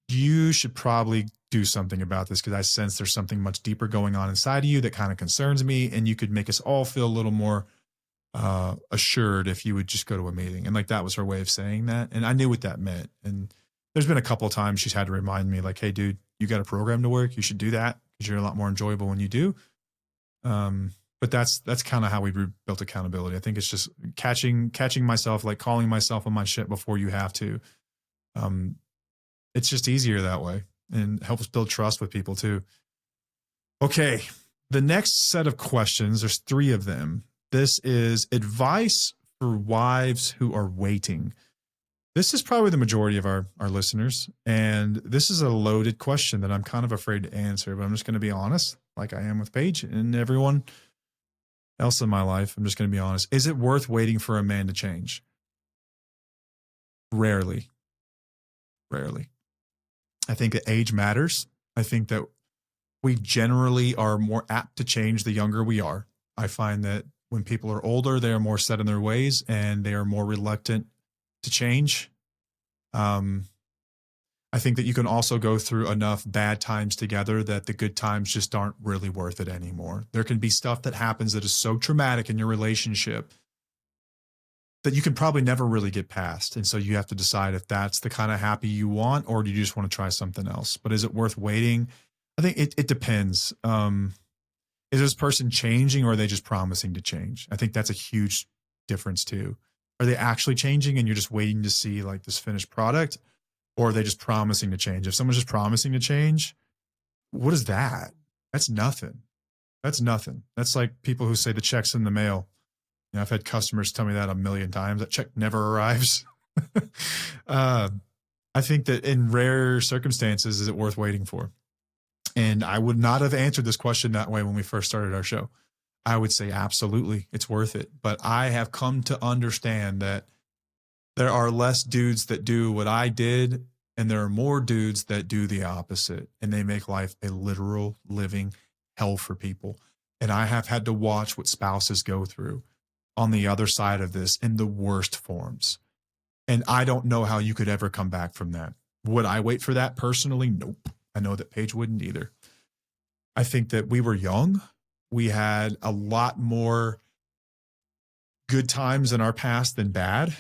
Speaker 1: you should probably do something about this, because I sense there's something much deeper going on inside of you that kind of concerns me. And you could make us all feel a little more assured if you would just go to a meeting. And like, that was her way of saying that. And I knew what that meant. And there's been a couple of times she's had to remind me, like, hey, dude, you got a program to work. You should do that because you're a lot more enjoyable when you do. But that's kind of how we built accountability. I think it's just catching myself, like calling myself on my shit before you have to. It's just easier that way and helps build trust with people too. Okay. The next set of questions, there's 3 of them. This is advice for wives who are waiting. This is probably the majority of our listeners. And this is a loaded question that I'm kind of afraid to answer, but I'm just going to be honest, like I am with Paige and everyone else in my life. I'm just going to be honest. Is it worth waiting for a man to change? Rarely. Rarely. I think that age matters. I think that we generally are more apt to change the younger we are. I find that when people are older, they are more set in their ways and they are more reluctant to change. I think that you can also go through enough bad times together that the good times just aren't really worth it anymore. There can be stuff that happens that is so traumatic in your relationship that you can probably never really get past. And so you have to decide if that's the kind of happy you want, or do you just want to try something else? But is it worth waiting? I think it depends. Is this person changing, or are they just promising to change? I think that's a huge difference too. Are they actually changing and you're just waiting to see like this finished product, or are they just promising to change? If someone's just promising to change, what is that? That's nothing. That's nothing. That's like people who say the check's in the mail. You know, I've had customers tell me that a million times. That check never arrives. I think that in rare circumstances, is it worth waiting for? And I would not have answered this question that way when we first started our show. I would say absolutely, it's worth it. But I have come to understand that there are less dudes that do what I did, and there are more dudes that do the opposite, and they make life a literal living hell for people. And I have had to watch what spouses go through on the other side of this in the worst forms. And I don't know how you could ever come back from that. Would I wait for that personally? Nope. I know that Paige wouldn't either. I think that we were young. We had a lot more good times in our past than bad.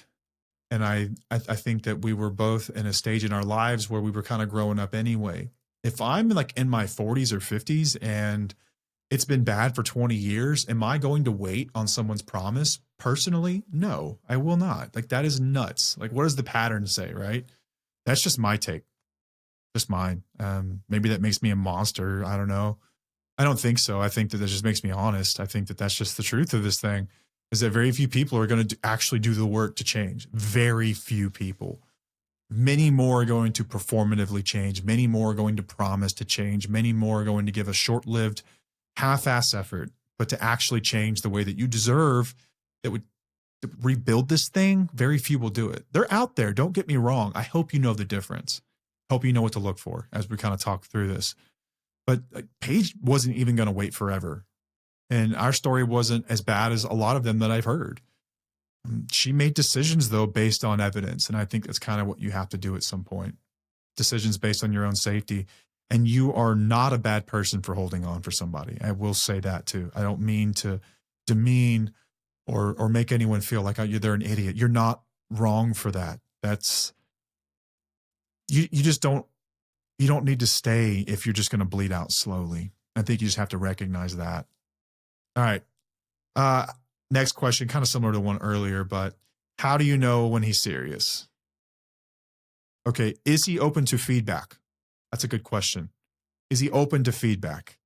Speaker 1: And I think that we were both in a stage in our lives where we were kind of growing up anyway. If I'm like in my 40s or 50s and it's been bad for 20 years, am I going to wait on someone's promise? Personally, no, I will not. Like, that is nuts. Like, what does the pattern say, right? That's just my take. Just mine. Maybe that makes me a monster. I don't know. I don't think so. I think that just makes me honest. I think that that's just the truth of this thing, is that very few people are going to actually do the work to change. Very few people. Many more are going to performatively change. Many more are going to promise to change. Many more are going to give a short-lived, half-ass effort, but to actually change the way that you deserve, that would rebuild this thing, very few will do it. They're out there. Don't get me wrong. I hope you know the difference. Hope you know what to look for as we kind of talk through this. But like, Paige wasn't even going to wait forever. And our story wasn't as bad as a lot of them that I've heard. She made decisions, though, based on evidence. And I think that's kind of what you have to do at some point. Decisions based on your own safety. And you are not a bad person for holding on for somebody. I will say that too. I don't mean to demean or make anyone feel like they're an idiot. You're not wrong for that. That's, you just don't need to stay if you're just going to bleed out slowly. I think you just have to recognize that. All right. Next question, kind of similar to one earlier, but how do you know when he's serious? Okay. Is he open to feedback? That's a good question. Is he open to feedback?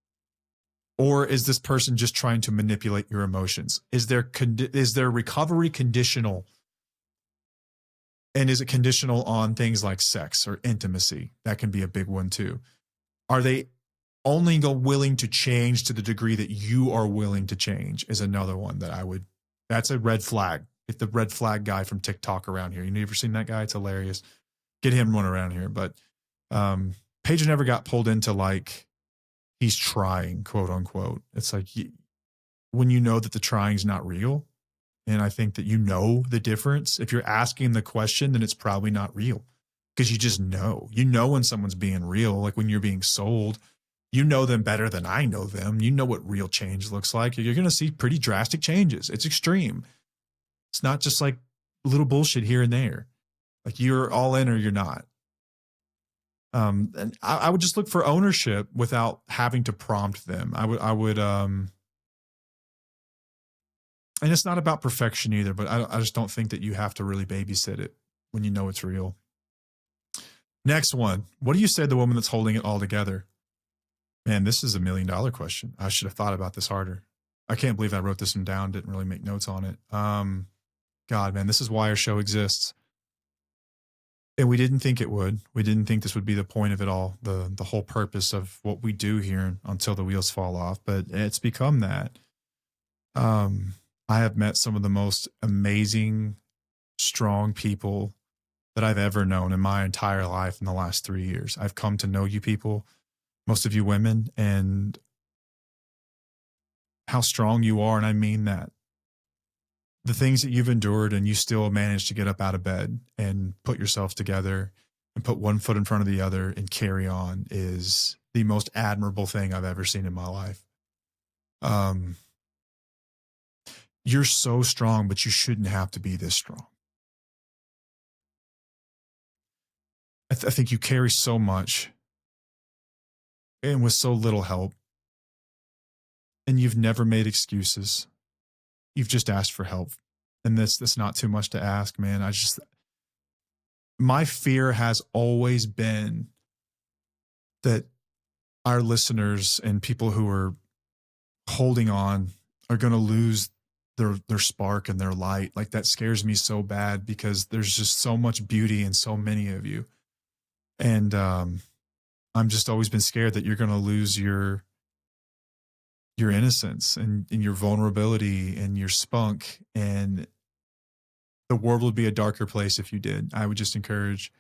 Speaker 1: Or is this person just trying to manipulate your emotions? Is their recovery conditional? And is it conditional on things like sex or intimacy? That can be a big one too. Are they only willing to change to the degree that you are willing to change? Is another one that that's a red flag. It's the red flag guy from TikTok around here. You ever seen that guy? It's hilarious. Get him one around here. But Paige never got pulled into like, he's trying, quote unquote. It's like, when you know that the trying's not real. And I think that you know the difference. If you're asking the question, then it's probably not real, because you just know. You know when someone's being real, like when you're being sold. You know them better than I know them. You know what real change looks like. You're going to see pretty drastic changes. It's extreme. It's not just like little bullshit here and there. Like, you're all in or you're not. And I would just look for ownership without having to prompt them. I would, and it's not about perfection either, but I just don't think that you have to really babysit it when you know it's real. Next one. What do you say to the woman that's holding it all together? Man, this is $1 million question. I should have thought about this harder. I can't believe I wrote this one down. Didn't really make notes on it. God, man, this is why our show exists. And we didn't think it would. We didn't think this would be the point of it all, the whole purpose of what we do here until the wheels fall off. But it's become that. I have met some of the most amazing, strong people that I've ever known in my entire life in the last 3 years. I've come to know you people, most of you women, and how strong you are. And I mean that. The things that you've endured, and you still managed to get up out of bed and put yourself together and put one foot in front of the other and carry on, is the most admirable thing I've ever seen in my life. You're so strong, but you shouldn't have to be this strong. I think you carry so much and with so little help, and you've never made excuses. You've just asked for help. And that's not too much to ask, man. My fear has always been that our listeners and people who are holding on are going to lose their spark and their light. Like, that scares me so bad, because there's just so much beauty in so many of you. And I'm just always been scared that you're going to lose your innocence and your vulnerability and your spunk, and the world would be a darker place if you did. I would just encourage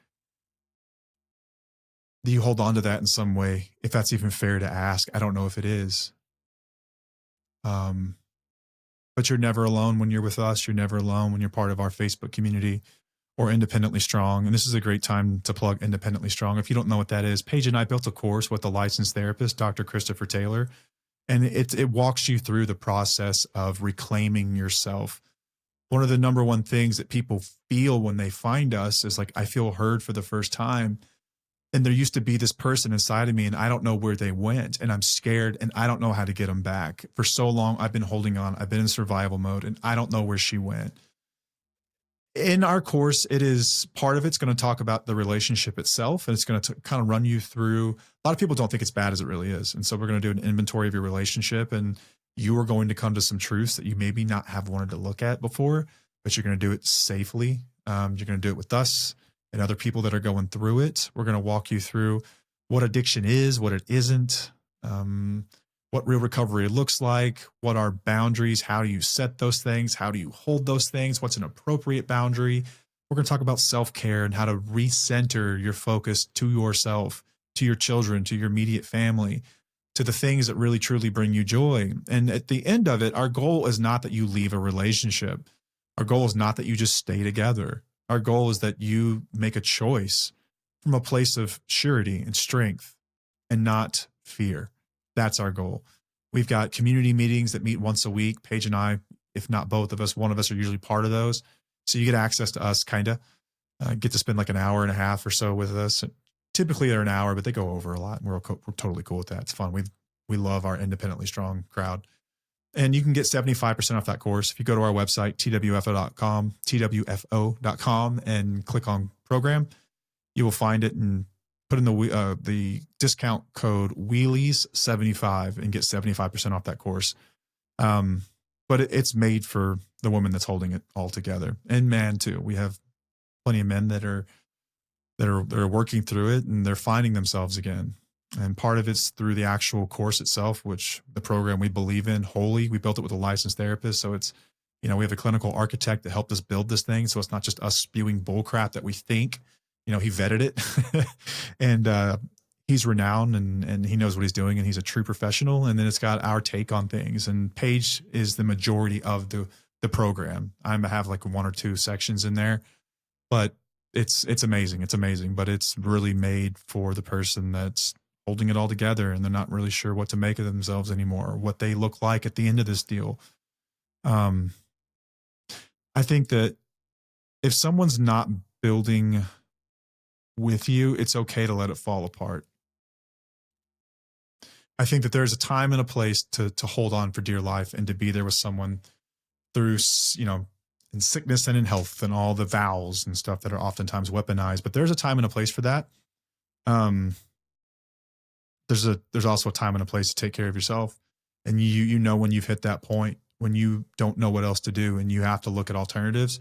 Speaker 1: that you hold on to that in some way, if that's even fair to ask. I don't know if it is. But you're never alone when you're with us. You're never alone when you're part of our Facebook community or Independently Strong. And this is a great time to plug Independently Strong. If you don't know what that is, Paige and I built a course with a licensed therapist, Dr. Christopher Taylor. And it walks you through the process of reclaiming yourself. One of the number one things that people feel when they find us is like, I feel heard for the first time. And there used to be this person inside of me, and I don't know where they went, and I'm scared, and I don't know how to get them back. For so long, I've been holding on. I've been in survival mode, and I don't know where she went. In our course, it is part of it's going to talk about the relationship itself, and it's going to kind of run you through. A lot of people don't think it's bad as it really is. And so we're going to do an inventory of your relationship, and you are going to come to some truths that you maybe not have wanted to look at before, but you're going to do it safely. You're going to do it with us and other people that are going through it. We're going to walk you through what addiction is, what it isn't, what real recovery looks like, what are boundaries, how do you set those things, how do you hold those things, what's an appropriate boundary. We're going to talk about self-care and how to recenter your focus to yourself, to your children, to your immediate family, to the things that really truly bring you joy. And at the end of it, our goal is not that you leave a relationship. Our goal is not that you just stay together. Our goal is that you make a choice from a place of surety and strength and not fear. That's our goal. We've got community meetings that meet once a week. Paige and I, if not both of us, one of us are usually part of those. So you get access to us, kind of get to spend like an hour and a half or so with us. Typically they're an hour, but they go over a lot. And we're totally cool with that. It's fun. We love our Independently Strong crowd. And you can get 75% off that course if you go to our website, twfo.com, and click on program. You will find it and put in the discount code Wheelies75 and get 75% off that course. But it's made for the woman that's holding it all together, and man too. We have plenty of men that are working through it, and they're finding themselves again. And part of it's through the actual course itself, which the program we believe in wholly. We built it with a licensed therapist. So it's, we have a clinical architect that helped us build this thing. So it's not just us spewing bullcrap that we think. He vetted it and he's renowned and he knows what he's doing, and he's a true professional. And then it's got our take on things. And Paige is the majority of the program. I have like 1 or 2 sections in there, but it's amazing. It's amazing, but it's really made for the person that's holding it all together and they're not really sure what to make of themselves anymore, or what they look like at the end of this deal. I think that if someone's not building with you, it's okay to let it fall apart. I think that there's a time and a place to hold on for dear life and to be there with someone through, in sickness and in health and all the vows and stuff that are oftentimes weaponized. But there's a time and a place for that. there's also a time and a place to take care of yourself. And you know when you've hit that point when you don't know what else to do and you have to look at alternatives.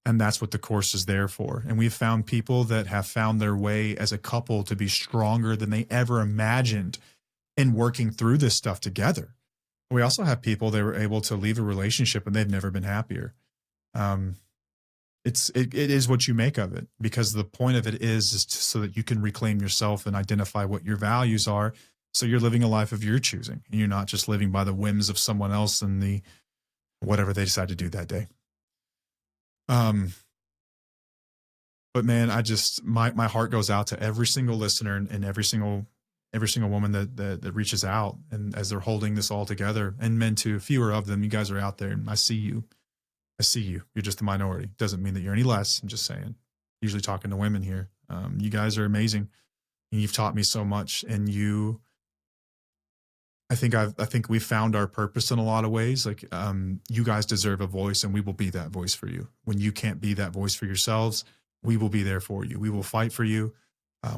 Speaker 1: And that's what the course is there for. And we've found people that have found their way as a couple to be stronger than they ever imagined in working through this stuff together. We also have people that were able to leave a relationship and they've never been happier. It is what you make of it, because the point of it is so that you can reclaim yourself and identify what your values are. So you're living a life of your choosing and you're not just living by the whims of someone else and the whatever they decide to do that day. But man, my heart goes out to every single listener and every single woman that reaches out, and as they're holding this all together, and men too, fewer of them. You guys are out there and I see you. You're just the minority. Doesn't mean that you're any less. I'm just saying, usually talking to women here. You guys are amazing and you've taught me so much, and I think we've found our purpose in a lot of ways. Like, you guys deserve a voice, and we will be that voice for you. When you can't be that voice for yourselves, we will be there for you. We will fight for you.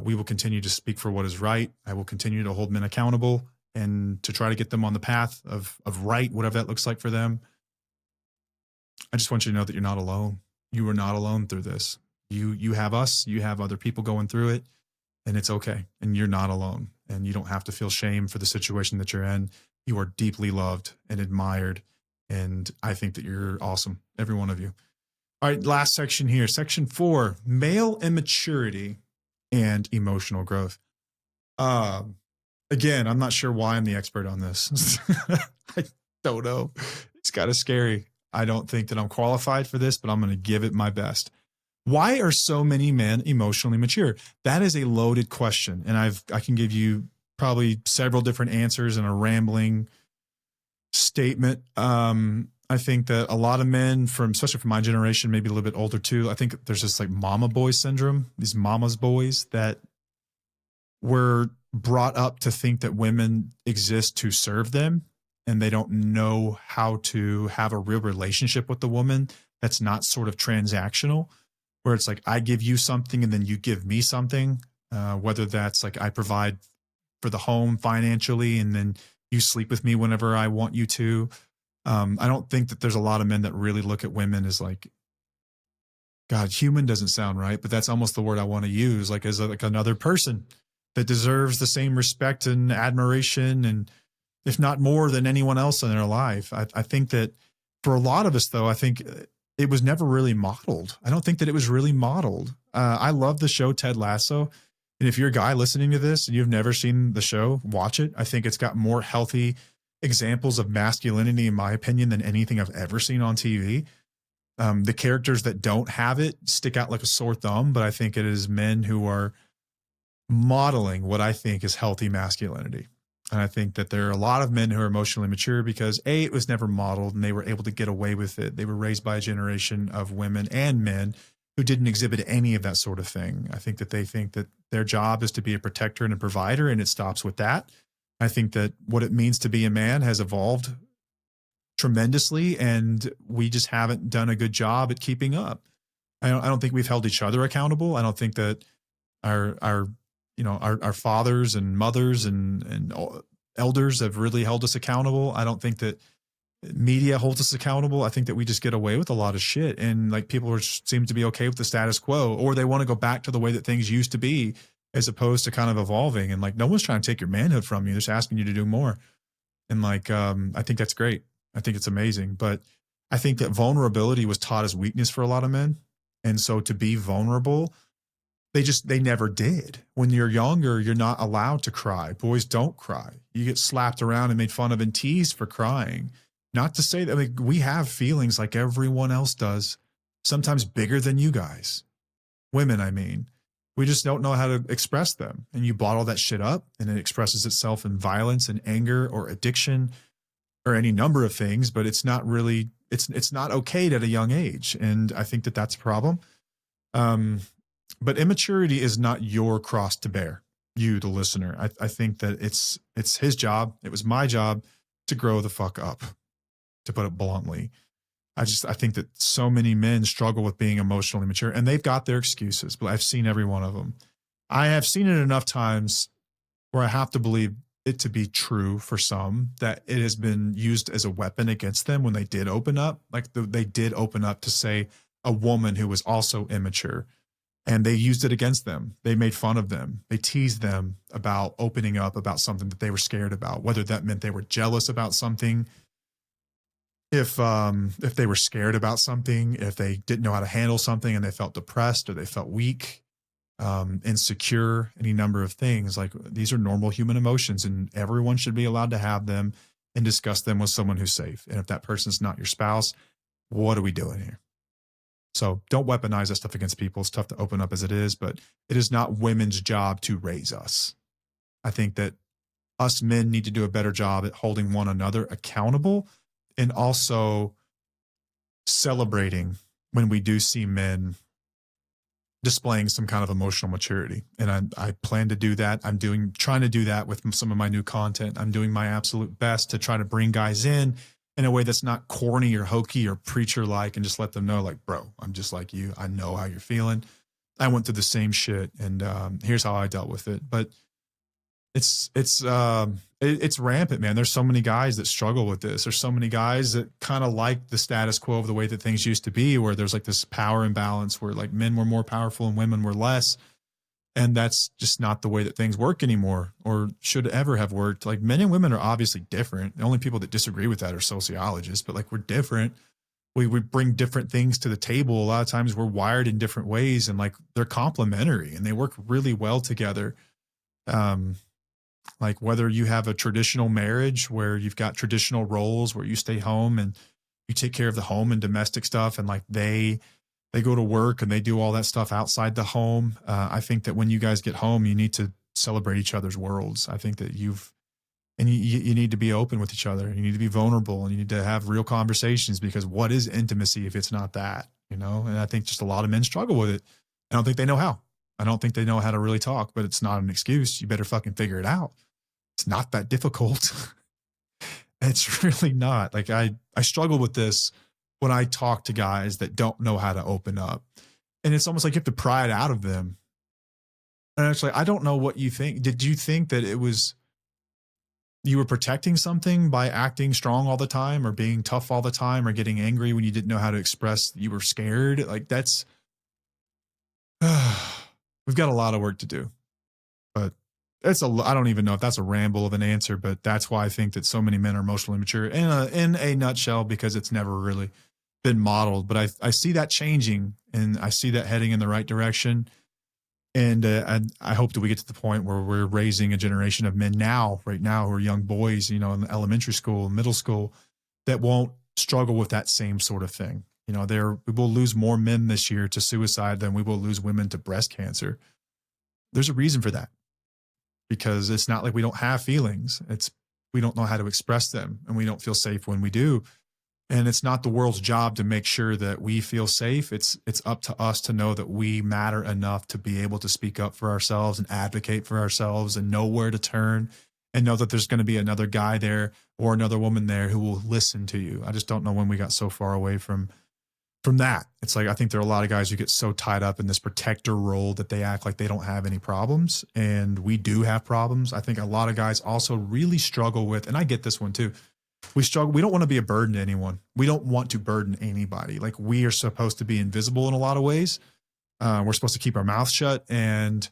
Speaker 1: We will continue to speak for what is right. I will continue to hold men accountable and to try to get them on the path of right, whatever that looks like for them. I just want you to know that you're not alone. You are not alone through this. You have us, you have other people going through it, and it's okay. And you're not alone. And you don't have to feel shame for the situation that you're in. You are deeply loved and admired. And I think that you're awesome, every one of you. All right, last section here. Section 4, male immaturity and emotional growth. Again, I'm not sure why I'm the expert on this. I don't know. It's kind of scary. I don't think that I'm qualified for this, but I'm going to give it my best. Why are so many men emotionally mature? That is a loaded question. And I can give you probably several different answers in a rambling statement. I think that a lot of men especially from my generation, maybe a little bit older too, I think there's this like mama boy syndrome, these mama's boys that were brought up to think that women exist to serve them, and they don't know how to have a real relationship with the woman that's not sort of transactional, where it's like, I give you something and then you give me something, whether that's like I provide for the home financially and then you sleep with me whenever I want you to. I don't think that there's a lot of men that really look at women as like, God, human doesn't sound right, but that's almost the word I want to use, like as like another person that deserves the same respect and admiration, and if not more than anyone else in their life. I think that for a lot of us, though, I think it was never really modeled. I don't think that it was really modeled. I love the show Ted Lasso. And if you're a guy listening to this and you've never seen the show, watch it. I think it's got more healthy examples of masculinity, in my opinion, than anything I've ever seen on TV. The characters that don't have it stick out like a sore thumb, but I think it is men who are modeling what I think is healthy masculinity. And I think that there are a lot of men who are emotionally mature because it was never modeled and they were able to get away with it. They were raised by a generation of women and men who didn't exhibit any of that sort of thing. I think that they think that their job is to be a protector and a provider, and it stops with that. I think that what it means to be a man has evolved tremendously, and we just haven't done a good job at keeping up. I don't think we've held each other accountable. I don't think that our fathers and mothers and elders have really held us accountable. I don't think that media holds us accountable. I think that we just get away with a lot of shit, and like people seem to be okay with the status quo, or they want to go back to the way that things used to be, as opposed to kind of evolving. And like, no one's trying to take your manhood from you. They're just asking you to do more. And like, I think that's great. I think it's amazing. But I think that vulnerability was taught as weakness for a lot of men. And so to be vulnerable, they never did. When you're younger, you're not allowed to cry. Boys don't cry. You get slapped around and made fun of and teased for crying. Not to say that we have feelings like everyone else does, sometimes bigger than you guys. Women, I mean. We just don't know how to express them. And you bottle that shit up and it expresses itself in violence and anger or addiction or any number of things, but it's not really, it's not okayed at a young age. And I think that that's a problem. But immaturity is not your cross to bear, you, the listener. I think that it's his job. It was my job to grow the fuck up, to put it bluntly. I think that so many men struggle with being emotionally mature, and they've got their excuses, but I've seen every one of them. I have seen it enough times where I have to believe it to be true for some, that it has been used as a weapon against them when they did open up. Like they did open up to say a woman who was also immature, and they used it against them. They made fun of them. They teased them about opening up about something that they were scared about, whether that meant they were jealous about something, if they were scared about something, if they didn't know how to handle something and they felt depressed or they felt weak, insecure, any number of things. Like, these are normal human emotions, and everyone should be allowed to have them and discuss them with someone who's safe. And if that person's not your spouse, what are we doing here? So don't weaponize that stuff against people. It's tough to open up as it is, but it is not women's job to raise us. I think that us men need to do a better job at holding one another accountable, and also celebrating when we do see men displaying some kind of emotional maturity. And I plan to do that. I'm trying to do that with some of my new content. I'm doing my absolute best to try to bring guys in a way that's not corny or hokey or preacher like, and just let them know, like, bro, I'm just like you. I know how you're feeling. I went through the same shit, and here's how I dealt with it. But it's rampant, man. There's so many guys that struggle with this. There's so many guys that kind of like the status quo of the way that things used to be, where there's like this power imbalance where like men were more powerful and women were less. And that's just not the way that things work anymore, or should ever have worked. Like, men and women are obviously different. The only people that disagree with that are sociologists, but like, we're different. We bring different things to the table. A lot of times we're wired in different ways, and like, they're complementary and they work really well together. Like, whether you have a traditional marriage where you've got traditional roles where you stay home and you take care of the home and domestic stuff, and like they go to work and they do all that stuff outside the home. I think that when you guys get home, you need to celebrate each other's worlds. I think that you need to be open with each other. You need to be vulnerable, and you need to have real conversations, because what is intimacy if it's not that, you know? And I think just a lot of men struggle with it. I don't think they know how. I don't think they know how to really talk, but it's not an excuse. You better fucking figure it out. It's not that difficult. It's really not. Like, I struggle with this when I talk to guys that don't know how to open up. And it's almost like you have to pry it out of them. And actually, I don't know what you think. Did you think that it was, you were protecting something by acting strong all the time, or being tough all the time, or getting angry when you didn't know how to express that you were scared? Like, that's, we've got a lot of work to do. But I don't even know if that's a ramble of an answer, but that's why I think that so many men are emotionally immature in a nutshell, because it's never really been modeled. But I see that changing, and I see that heading in the right direction. And I hope that we get to the point where we're raising a generation of men right now, who are young boys, you know, in elementary school, middle school, that won't struggle with that same sort of thing. You know, we will lose more men this year to suicide than we will lose women to breast cancer. There's a reason for that, because it's not like we don't have feelings. We don't know how to express them, and we don't feel safe when we do. And it's not the world's job to make sure that we feel safe. It's up to us to know that we matter enough to be able to speak up for ourselves and advocate for ourselves, and know where to turn, and know that there's going to be another guy there or another woman there who will listen to you. I just don't know when we got so far away from that. It's like, I think there are a lot of guys who get so tied up in this protector role that they act like they don't have any problems. And we do have problems. I think a lot of guys also really struggle with, and I get this one too. We don't want to be a burden to anyone. We don't want to burden anybody. Like, we are supposed to be invisible in a lot of ways. We're supposed to keep our mouth shut and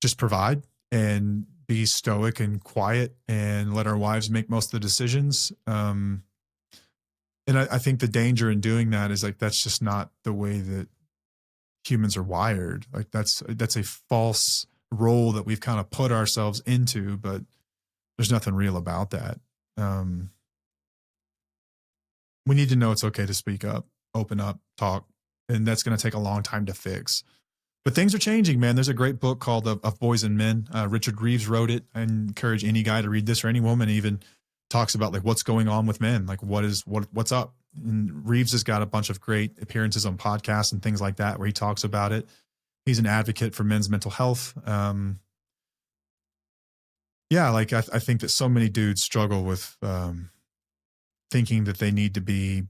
Speaker 1: just provide and be stoic and quiet and let our wives make most of the decisions. And I think the danger in doing that is, like, that's just not the way that humans are wired. Like, that's a false role that we've kind of put ourselves into, but there's nothing real about that. We need to know it's okay to speak up, open up, talk, and that's going to take a long time to fix. But things are changing, man. There's a great book called Of Boys and Men. Richard Reeves wrote it. I encourage any guy to read this, or any woman even. Talks about like what's going on with men, like what's up. And Reeves has got a bunch of great appearances on podcasts and things like that where he talks about it. He's an advocate for men's mental health. Yeah, like I think that so many dudes struggle with thinking that they need to be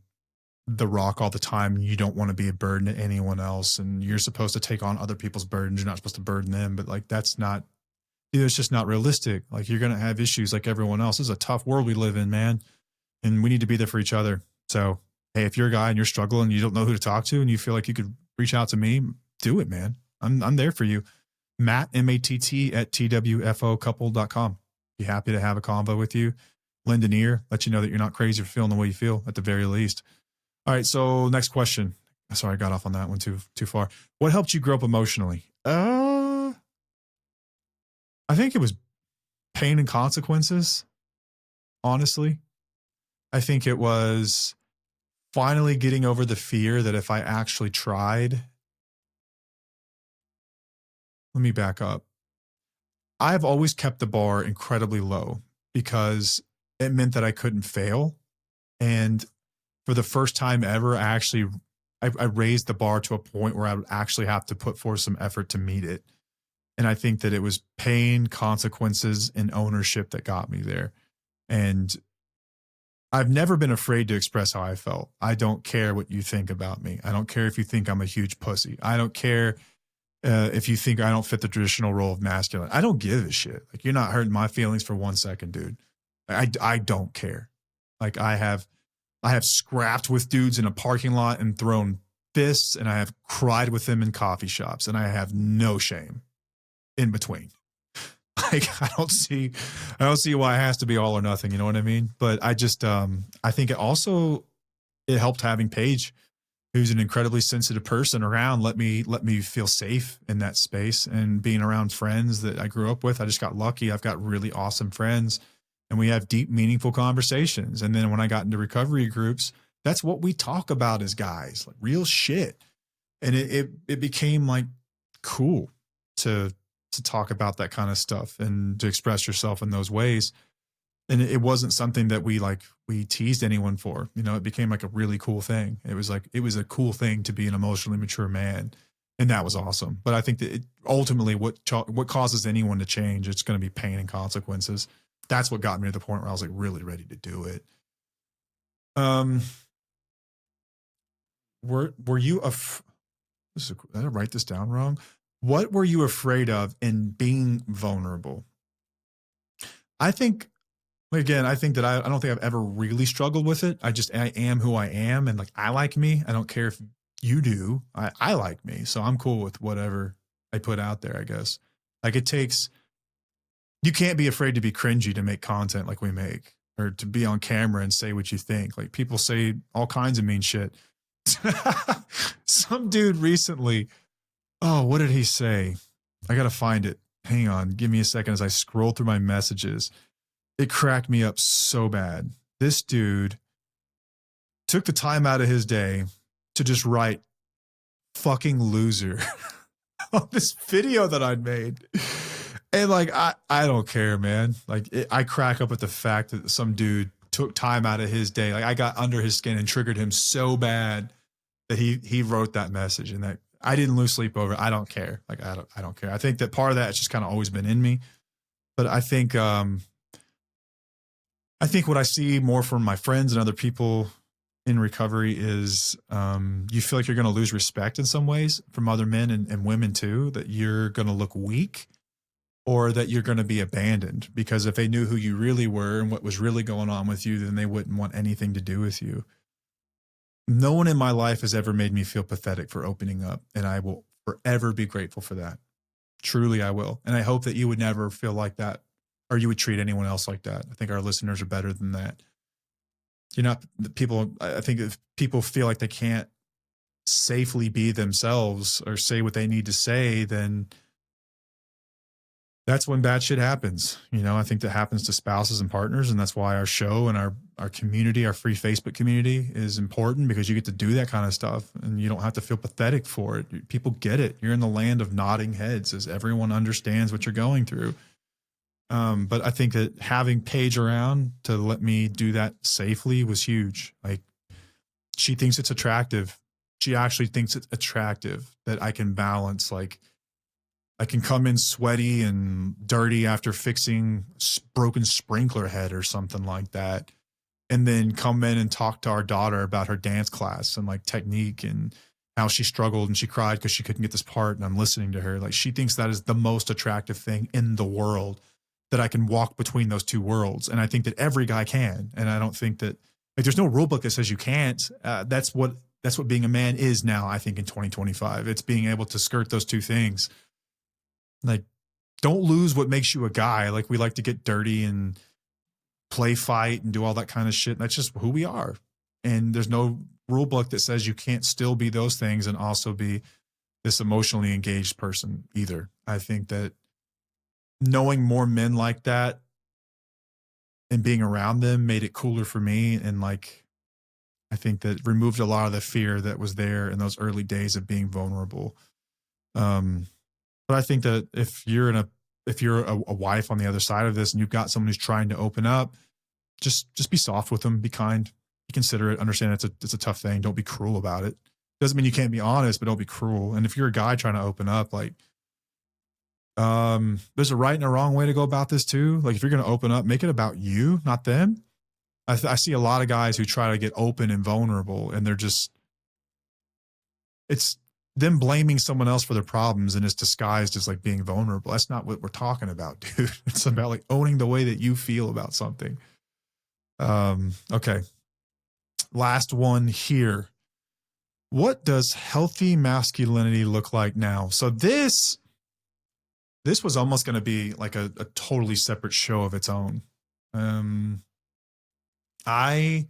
Speaker 1: the rock all the time. You don't want to be a burden to anyone else, and you're supposed to take on other people's burdens. You're not supposed to burden them, but like that's not dude, it's just not realistic. Like, you're going to have issues like everyone else. This is a tough world we live in, man. And we need to be there for each other. So, hey, if you're a guy and you're struggling and you don't know who to talk to and you feel like you could reach out to me, do it, man. I'm there for you. Matt, M-A-T-T at twfocouple.com. Be happy to have a convo with you. Lend an ear, let you know that you're not crazy for feeling the way you feel at the very least. All right. So next question. Sorry, I got off on that one too far. What helped you grow up emotionally? I think it was pain and consequences. Honestly, I think it was finally getting over the fear that if I actually tried, let me back up. I've always kept the bar incredibly low because it meant that I couldn't fail. And for the first time ever, I raised the bar to a point where I would actually have to put forth some effort to meet it. And I think that it was pain, consequences, and ownership that got me there. And I've never been afraid to express how I felt. I don't care what you think about me. I don't care if you think I'm a huge pussy. I don't care if you think I don't fit the traditional role of masculine. I don't give a shit. Like, you're not hurting my feelings for 1 second, dude. I don't care. Like, I have scrapped with dudes in a parking lot and thrown fists, and I have cried with them in coffee shops, and I have no shame in between. Like, I don't see why it has to be all or nothing. You know what I mean? But I just, I think it helped having Paige, who's an incredibly sensitive person around, let me feel safe in that space, and being around friends that I grew up with. I just got lucky. I've got really awesome friends, and we have deep, meaningful conversations. And then when I got into recovery groups, that's what we talk about as guys, like real shit. And it became like cool to talk about that kind of stuff and to express yourself in those ways. And it wasn't something that we teased anyone for. You know, it became like a really cool thing. It was a cool thing to be an emotionally mature man. And that was awesome. But I think that ultimately what causes anyone to change, it's going to be pain and consequences. That's what got me to the point where I was like really ready to do it. Were you did I write this down wrong? What were you afraid of in being vulnerable? I think, again, I think that I don't think I've ever really struggled with it. I am who I am, and like, I like me. I don't care if you do. I like me. So I'm cool with whatever I put out there, I guess. Like, you can't be afraid to be cringy to make content like we make, or to be on camera and say what you think. Like, people say all kinds of mean shit. Some dude recently, oh, what did he say? I got to find it. Hang on. Give me a second as I scroll through my messages. It cracked me up so bad. This dude took the time out of his day to just write fucking loser on this video that I'd made. And like, I don't care, man. Like, I crack up at the fact that some dude took time out of his day. Like, I got under his skin and triggered him so bad that he wrote that message, and that I didn't lose sleep over it. I don't care. Like, I don't care. I think that part of that has just kind of always been in me. But I think what I see more from my friends and other people in recovery is you feel like you're going to lose respect in some ways from other men and women too, that you're going to look weak, or that you're going to be abandoned, because if they knew who you really were and what was really going on with you, then they wouldn't want anything to do with you. No one in my life has ever made me feel pathetic for opening up, and I will forever be grateful for that. Truly, I will. And I hope that you would never feel like that, or you would treat anyone else like that. I think our listeners are better than that. You're not the people. I think if people feel like they can't safely be themselves or say what they need to say, then that's when bad shit happens. You know, I think that happens to spouses and partners. And that's why our show and our community, our free Facebook community, is important, because you get to do that kind of stuff and you don't have to feel pathetic for it. People get it. You're in the land of nodding heads as everyone understands what you're going through. But I think that having Paige around to let me do that safely was huge. Like, she thinks it's attractive. She actually thinks it's attractive that I can balance, like, I can come in sweaty and dirty after fixing broken sprinkler head or something like that, and then come in and talk to our daughter about her dance class and like technique, and how she struggled and she cried because she couldn't get this part, and I'm listening to her. Like, she thinks that is the most attractive thing in the world, that I can walk between those two worlds. And I think that every guy can. And I don't think that, like, there's no rule book that says you can't. That's what being a man is now, I think, in 2025. It's being able to skirt those two things. Like, don't lose what makes you a guy. Like, we like to get dirty and play fight and do all that kind of shit. That's just who we are. And there's no rule book that says you can't still be those things and also be this emotionally engaged person either. I think that knowing more men like that and being around them made it cooler for me. And like, I think that removed a lot of the fear that was there in those early days of being vulnerable. But I think that if you're a wife on the other side of this and you've got someone who's trying to open up, just be soft with them, be kind, be considerate, understand it's a tough thing. Don't be cruel about it. Doesn't mean you can't be honest, but don't be cruel. And if you're a guy trying to open up, like, there's a right and a wrong way to go about this too. Like, if you're going to open up, make it about you, not them. I see a lot of guys who try to get open and vulnerable, and it's them blaming someone else for their problems, and it's disguised as like being vulnerable. That's not what we're talking about, dude. It's about like owning the way that you feel about something. Okay. Last one here. What does healthy masculinity look like now? So this was almost going to be like a totally separate show of its own. I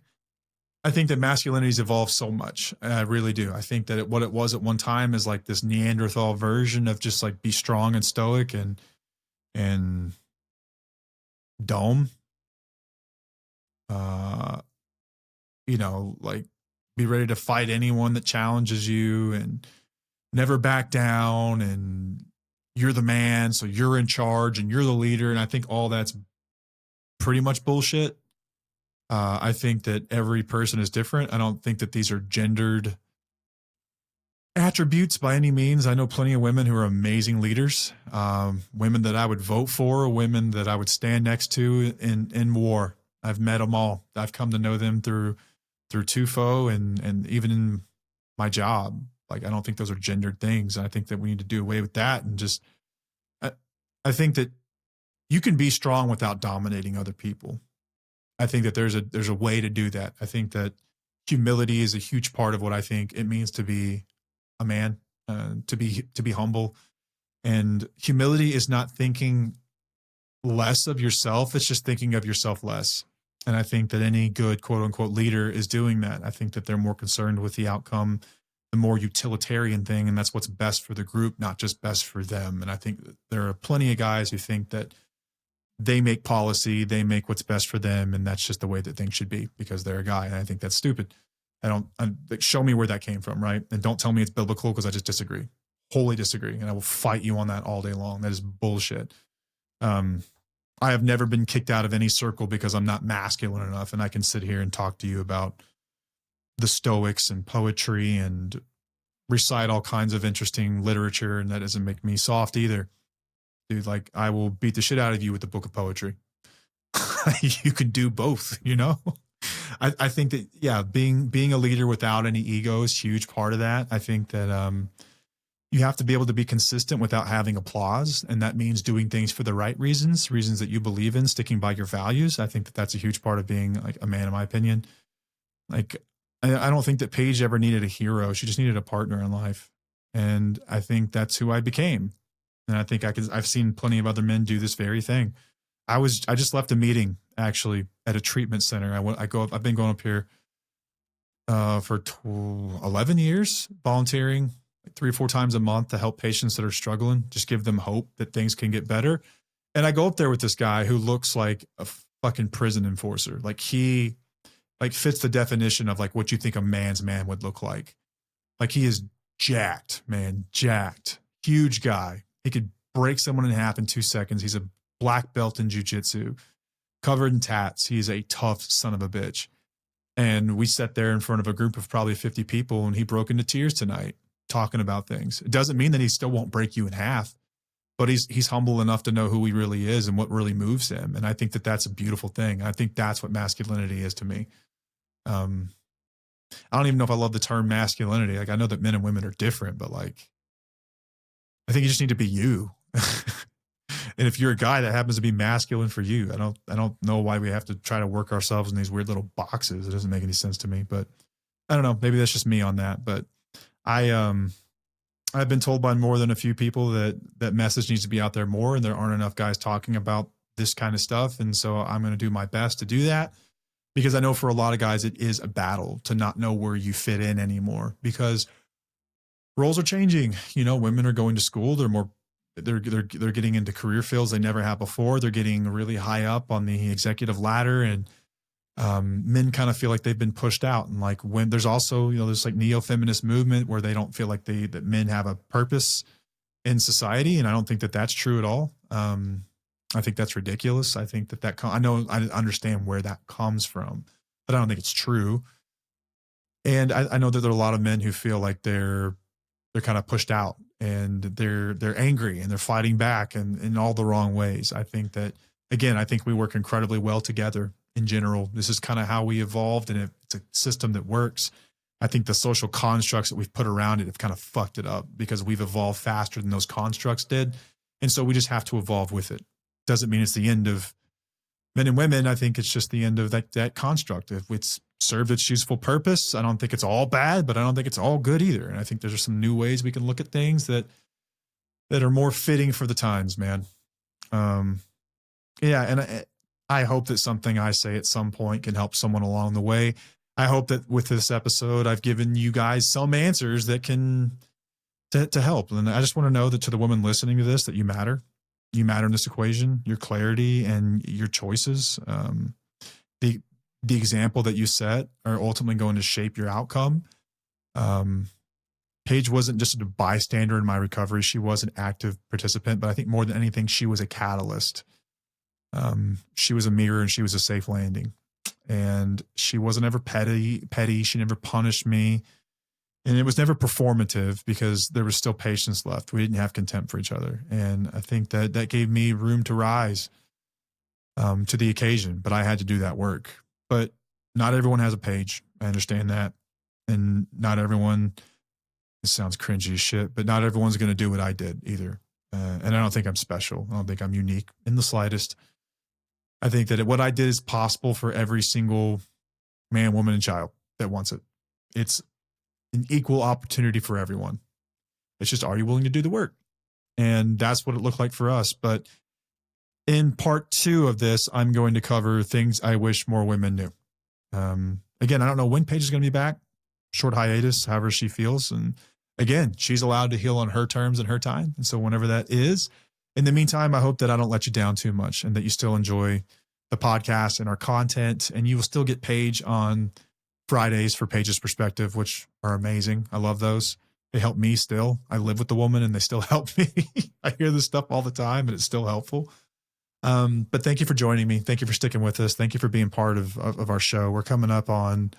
Speaker 1: think that masculinity's evolved so much. I really do. I think that what it was at one time is like this Neanderthal version of just like be strong and stoic and dome. Like, be ready to fight anyone that challenges you and never back down, and you're the man, so you're in charge and you're the leader. And I think all that's pretty much bullshit. I think that every person is different. I don't think that these are gendered attributes by any means. I know plenty of women who are amazing leaders, women that I would vote for, women that I would stand next to in war. I've met them all. I've come to know them through TUFO and even in my job. Like, I don't think those are gendered things. And I think that we need to do away with that. And just, I think that you can be strong without dominating other people. I think that there's a way to do that. I think that humility is a huge part of what I think it means to be a man, to be humble. And humility is not thinking less of yourself. It's just thinking of yourself less. And I think that any good quote unquote leader is doing that. I think that they're more concerned with the outcome, the more utilitarian thing. And that's what's best for the group, not just best for them. And I think that there are plenty of guys who think that they make policy, they make what's best for them. And that's just the way that things should be because they're a guy. And I think that's stupid. Show me where that came from. Right. And don't tell me it's biblical, because I just disagree, wholly disagree. And I will fight you on that all day long. That is bullshit. I have never been kicked out of any circle because I'm not masculine enough. And I can sit here and talk to you about the Stoics and poetry and recite all kinds of interesting literature. And that doesn't make me soft either. Dude, like, I will beat the shit out of you with the book of poetry. You can do both, you know? I think that, yeah, being a leader without any ego is a huge part of that. I think that you have to be able to be consistent without having applause. And that means doing things for the right reasons that you believe in, sticking by your values. I think that that's a huge part of being like a man, in my opinion. Like, I don't think that Paige ever needed a hero. She just needed a partner in life. And I think that's who I became. And I think I've seen plenty of other men do this very thing. I just left a meeting actually at a treatment center. I've been going up here for 11 years, volunteering like 3 or 4 times a month to help patients that are struggling, just give them hope that things can get better. And I go up there with this guy who looks like a fucking prison enforcer. Like, he like fits the definition of like what you think a man's man would look like. Like, he is jacked, man, jacked, huge guy. He could break someone in half in 2 seconds. He's a black belt in jiu-jitsu, covered in tats. He's a tough son of a bitch. And we sat there in front of a group of probably 50 people, and he broke into tears tonight talking about things. It doesn't mean that he still won't break you in half, but he's humble enough to know who he really is and what really moves him. And I think that that's a beautiful thing. I think that's what masculinity is to me. I don't even know if I love the term masculinity. Like, I know that men and women are different, but like, I think you just need to be you. And if you're a guy that happens to be masculine for you, I don't know why we have to try to work ourselves in these weird little boxes. It doesn't make any sense to me, but I don't know. Maybe that's just me on that. But I've been told by more than a few people that message needs to be out there more, and there aren't enough guys talking about this kind of stuff. And so I'm going to do my best to do that, because I know for a lot of guys, it is a battle to not know where you fit in anymore, because roles are changing. You know, women are going to school. They're getting into career fields they never have before. They're getting really high up on the executive ladder, and men kind of feel like they've been pushed out. And like, when there's also, there's like neo-feminist movement where they don't feel like that men have a purpose in society. And I don't think that that's true at all. I think that's ridiculous. I think I understand where that comes from, but I don't think it's true. And I know that there are a lot of men who feel like they're kind of pushed out, and they're angry, and they're fighting back, and in all the wrong ways. I think that, again, I think we work incredibly well together in general. This is kind of how we evolved, and it's a system that works. I think the social constructs that we've put around it have kind of fucked it up, because we've evolved faster than those constructs did. And so we just have to evolve with it. Doesn't mean it's the end of men and women. I think it's just the end of that construct. If it's served its useful purpose, I don't think it's all bad, but I don't think it's all good either. And I think there's some new ways we can look at things that are more fitting for the times, man. Yeah. And I hope that something I say at some point can help someone along the way. I hope that with this episode, I've given you guys some answers that can to help. And I just want to know that, to the woman listening to this, that you matter. You matter in this equation. Your clarity and your choices, the example that you set, are ultimately going to shape your outcome. Paige wasn't just a bystander in my recovery. She was an active participant, but I think more than anything, she was a catalyst. She was a mirror, and she was a safe landing. And she wasn't ever petty. She never punished me. And it was never performative, because there was still patience left. We didn't have contempt for each other. And I think that gave me room to rise to the occasion, but I had to do that work. But not everyone has a Paige. I understand that. And not everyone, it sounds cringy as shit, but not everyone's going to do what I did either. And I don't think I'm special. I don't think I'm unique in the slightest. I think that what I did is possible for every single man, woman, and child that wants it. It's an equal opportunity for everyone. It's just, are you willing to do the work? And that's what it looked like for us. But in part 2 of this, I'm going to cover things I wish more women knew. Again, I don't know when Paige is going to be back. Short hiatus, however she feels. And again, she's allowed to heal on her terms and her time. And so whenever that is, in the meantime, I hope that I don't let you down too much, and that you still enjoy the podcast and our content. And you will still get Paige on Fridays for Paige's Perspective, which are amazing. I love those. They help me still. I live with the woman, and they still help me. I hear this stuff all the time, and it's still helpful. But thank you for joining me. Thank you for sticking with us. Thank you for being part of our show. We're coming up on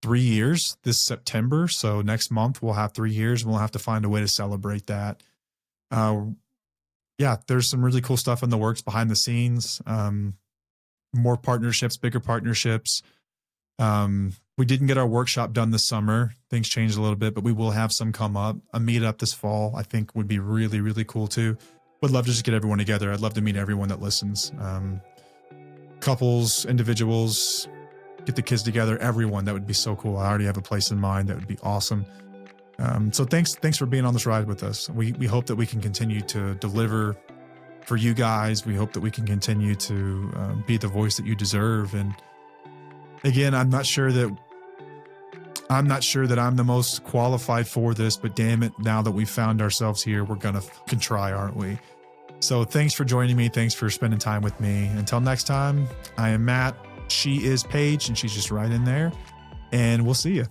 Speaker 1: 3 years this September. So next month we'll have 3 years, and we'll have to find a way to celebrate that. Yeah, there's some really cool stuff in the works behind the scenes. More partnerships, bigger partnerships. We didn't get our workshop done this summer. Things changed a little bit, but we will have some come up. A meetup this fall, I think, would be really, really cool too. Would love to just get everyone together. I'd love to meet everyone that listens. Couples, individuals, get the kids together, everyone. That would be so cool. I already have a place in mind. That would be awesome. So thanks for being on this ride with us. We hope that we can continue to deliver for you guys. We hope that we can continue to be the voice that you deserve. And again, I'm not sure that I'm the most qualified for this, but damn it, now that we've found ourselves here, we're gonna fucking try, aren't we? So thanks for joining me. Thanks for spending time with me. Until next time, I am Matt. She is Paige, and she's just right in there. And we'll see you.